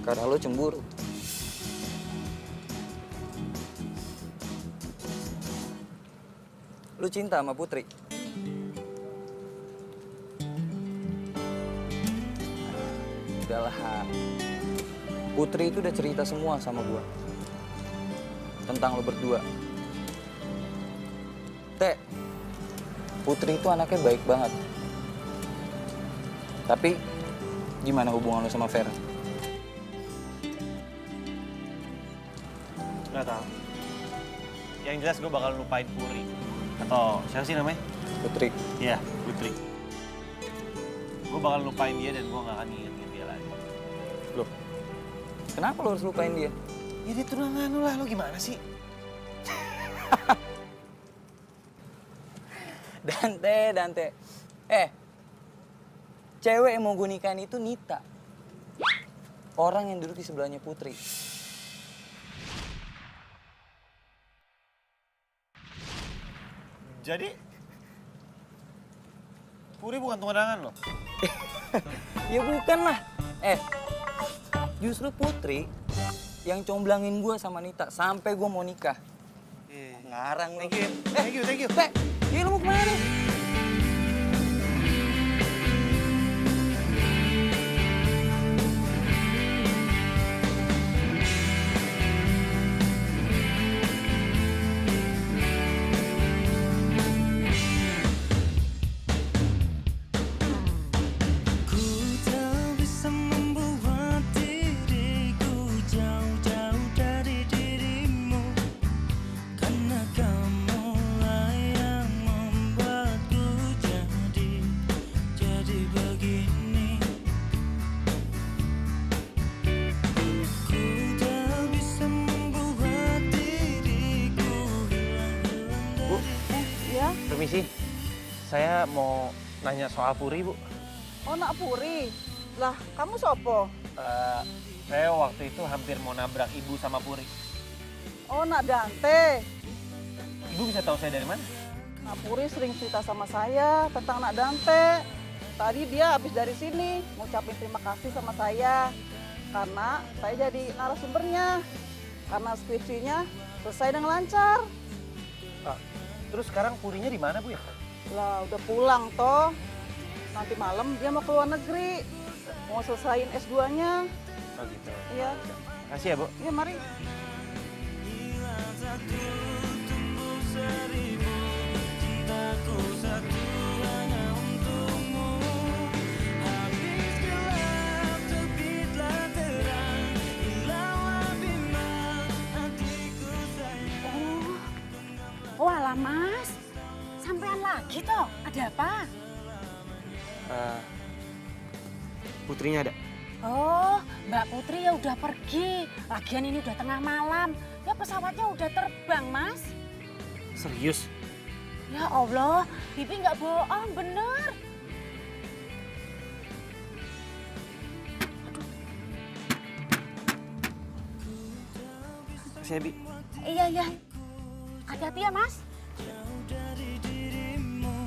Karena lo cemburu. Lo cinta sama Putri. Udahlah, Han. Putri itu udah cerita semua sama gua tentang lo berdua. Teh, Putri itu anaknya baik banget. Tapi gimana hubungan lo sama Vera? Nggak tahu. Yang jelas gue bakal lupain Puri. Atau siapa sih namanya? Putri. Iya, Putri. Gue bakal lupain dia dan gue gak akan ingetin dia lagi. Loh, kenapa lo harus lupain dia? Ya dia tunangan lu lah, lo gimana sih? Dante. Cewek yang mau gue nikahin itu Nita. Orang yang duduk di sebelahnya Putri. Jadi, Puri bukan tunangan lo? Ya bukan lah. Justru Putri yang comblangin gue sama Nita sampai gue mau nikah. Ngarang lo. Thank you. Teh, lo mau kemana nih? Ku tak bisa membuat diriku jauh-jauh dari dirimu, karena kamulah yang membuatku jadi begini. Ku tak bisa membuat diriku hilang Bu, Ya? permisi. Saya mau nanya soal Puri, Bu. Oh, nak Puri. Lah, kamu sopo? Saya waktu itu hampir mau nabrak Ibu sama Puri. Oh, nak Dante. Ibu bisa tahu saya dari mana? Nak Puri sering cerita sama saya tentang nak Dante. Tadi dia habis dari sini ngucapin terima kasih sama saya. Karena saya jadi narasumbernya. Karena skripsinya selesai dengan lancar. Terus sekarang Purinya di mana, Bu ya? Lah, udah pulang toh. Nanti malam dia mau ke luar negeri. Mau selesaiin S2-nya. Oh gitu. Iya. Makasih ya, Bu. Iya, mari. cintaku satu hanya untukmu. Habis gelap terbitlah terang, hilanglah bimbang hatiku sayang. Walah Mas, sampean lagi toh? Ada apa? Putrinya ada? Oh, Mbak Putri ya udah pergi. Lagian ini udah tengah malam. Ya pesawatnya udah terbang, Mas. Serius? Ya Allah, Bibi nggak bohong, bener. Saya Bi. Iya. Hati-hati ya, Mas. Dari dirimu,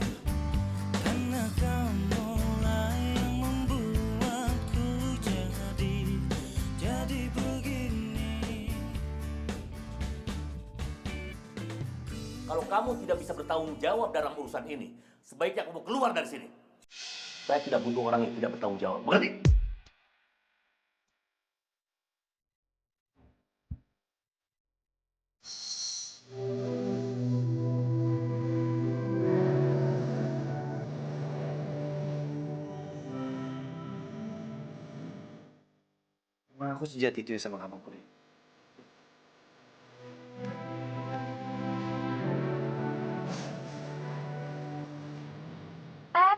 karena kamulah yang membuatku jadi begini. Kalau kamu tidak bisa bertanggung jawab dalam urusan ini, sebaiknya kamu keluar dari sini. Saya tidak butuh orang yang tidak bertanggung jawab. Mengerti? Emang aku sejati itu ya sama kamu, Puri?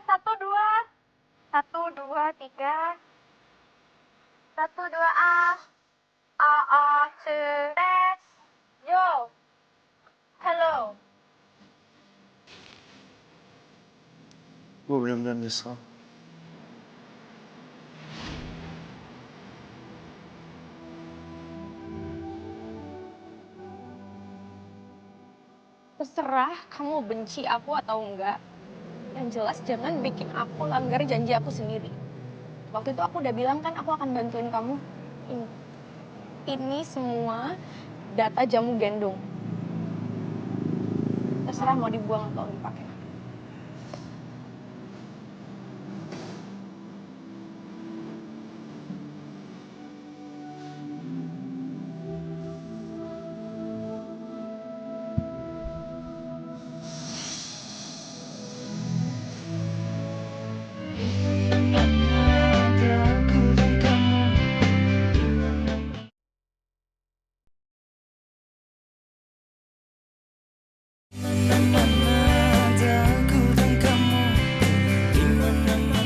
Satu, dua. 1, 2, 3. 1, 2, tes. Yo. Hello. Gue benar-benar nyesel. Terserah kamu benci aku atau enggak. Yang Yang jelas jangan bikin aku langgar janji aku sendiri. Waktu itu aku udah bilang kan aku akan bantuin kamu. Ini semua data jamu gendong. Terserah mau dibuang atau dipakai.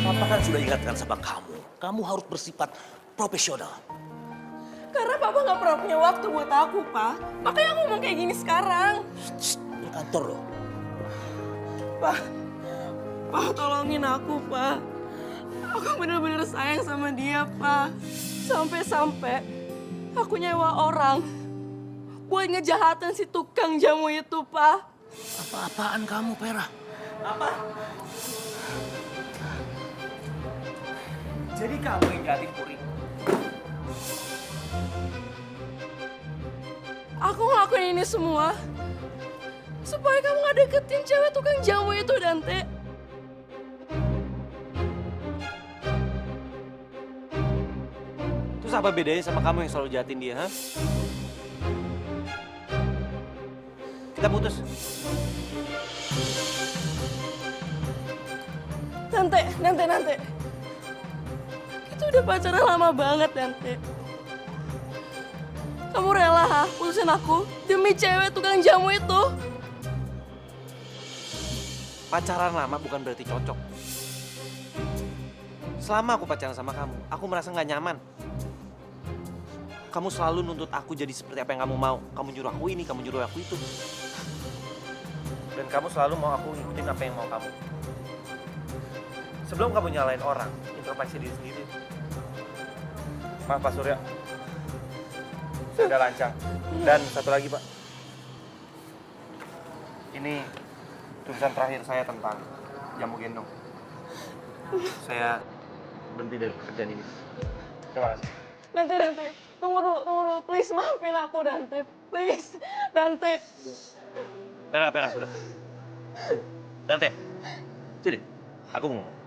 Papa kan sudah ingatkan sama kamu. Kamu harus bersifat profesional. Karena papa nggak pernah punya waktu buat aku, Pak. Makanya aku ngomong kayak gini sekarang. Di kantor loh. Pak, tolongin aku, Pak. Aku bener-bener sayang sama dia, Pak. Sampai-sampai aku nyewa orang buat ngejahatin si tukang jamu itu, Pak. Apa-apaan kamu, Vera? Apa? Jadi kamu yang jahatin Puri? Aku ngelakuin ini semua supaya kamu gak deketin cewek tukang jamu itu, Dante. Terus apa bedanya sama kamu yang selalu jahatin dia, ha? Kita putus. Dante. Kita udah pacaran lama banget, Dante. Kamu rela, ha? Putusin aku demi cewek tukang jamu itu? Pacaran lama bukan berarti cocok. Selama aku pacaran sama kamu, aku merasa nggak nyaman. Kamu selalu nuntut aku jadi seperti apa yang kamu mau. Kamu nyuruh aku ini, kamu nyuruh aku itu. Dan kamu selalu mau aku ngikutin apa yang mau kamu. Sebelum kamu nyalain orang, introspeksi diri sendiri. Maaf Pak Surya, saya udah lancang. Dan satu lagi Pak, ini tulisan terakhir saya tentang jamu gendong. Saya berhenti dari pekerjaan ini. Terima kasih. Dante. Tunggu dulu. Please, maafin aku, Dante. Please, Dante. Pera, sudah. Dante, sini. Aku mau ngomong.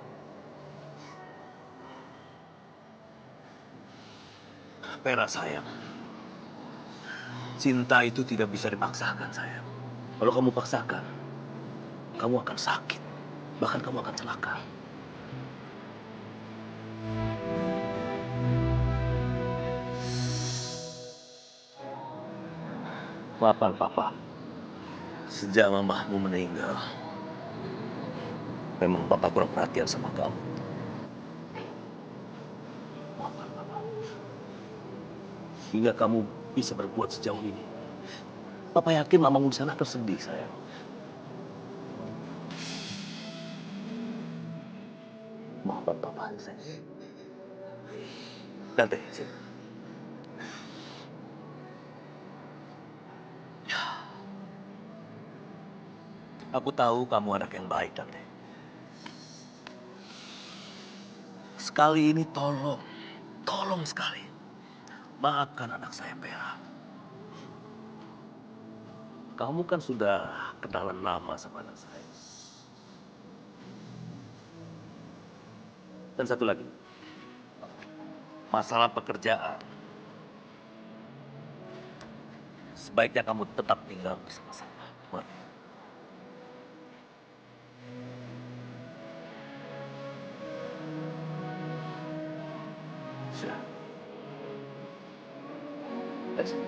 Pera sayang, cinta itu tidak bisa dipaksakan sayang. Kalau kamu paksakan, kamu akan sakit. Bahkan kamu akan celaka. Maafkan Papa. Sejak mamahmu meninggal, memang Papa kurang perhatian sama kamu. Maafkan Papa. Hingga kamu bisa berbuat sejauh ini. Papa yakin mamamu di sana tersedih, sayang. Maafkan Papa, sayang. Dante, sini. Aku tahu kamu anak yang baik, Dante. Sekali ini tolong sekali. Maafkan anak saya, Pera. Kamu kan sudah kenalan lama sama anak saya. Dan satu lagi, masalah pekerjaan. Sebaiknya kamu tetap tinggal bersama saya. Sudah. Let's go.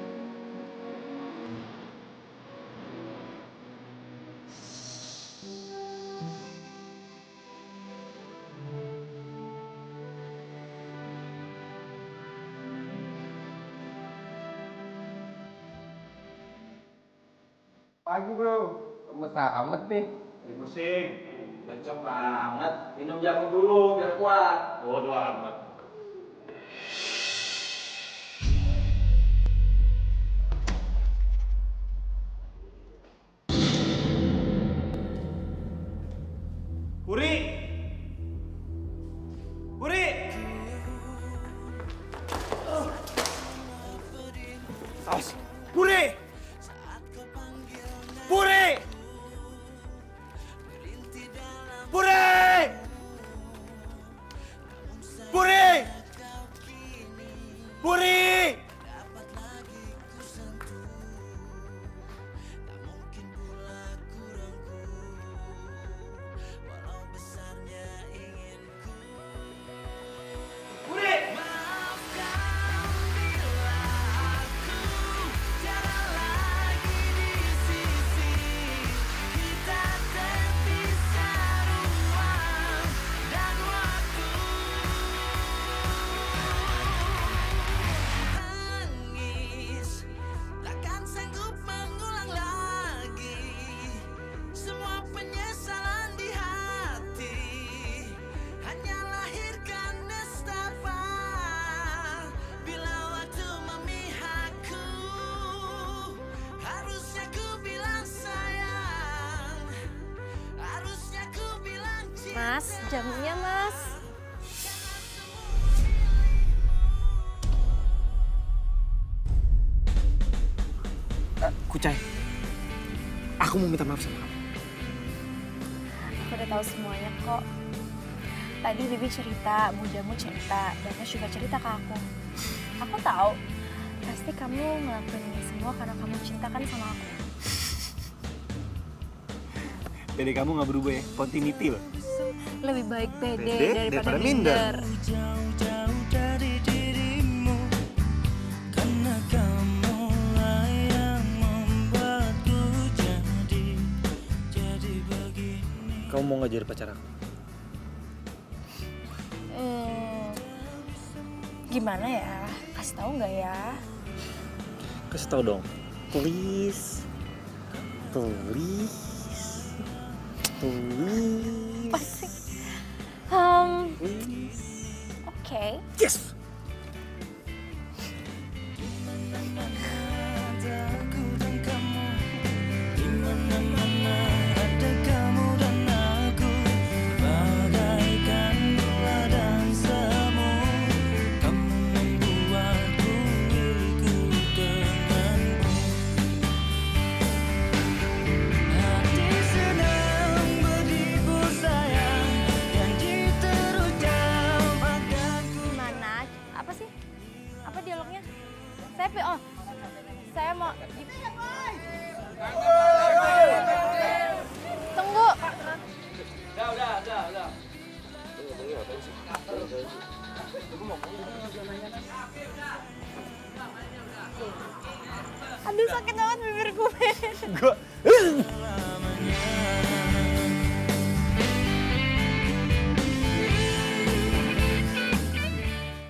Pagi bro, lemes amat nih. Pusing, cocok banget. Minum jamu dulu biar kuat. Bodoh amat. Puri! Puri! Takkan sanggup mengulang lagi semua penyesalan di hati. Hanya lahirkan nestapa bila waktu memihakku. Harusnya ku bilang sayang, harusnya ku bilang cinta. Mas, jamnya mas. Kucai, aku mau minta maaf sama kamu. Aku udah tahu semuanya kok. Tadi Bibi cerita, Budamu cerita, dan Mas juga cerita ke aku. Aku tahu, pasti kamu ngelakuin ini semua karena kamu cinta kan sama aku. Pede kamu nggak berubah ya, continuity loh. Lebih baik pede Pede daripada daripada minder. minder. Jauh-jauh dari dirimu, karena kamulah yang membuatku jadi begini. Kamu mau nggak jadi pacar aku? Gimana ya? Kasih tahu nggak ya? Kasih tau dong, please, please, please. Pasti. Oke. Yes. Aku dan kamu, di mana-mana ada kamu dan aku, bagaikan gula dan semu. Kamu membuatku milikku denganmu. Hati sedang berdebu sayang, janji terucap akan ku. Mana? Apa sih? Apa dialognya? Saya mau. Tunggu. Udah. Aduh sakit banget bibir gue. Gua. Selamanya.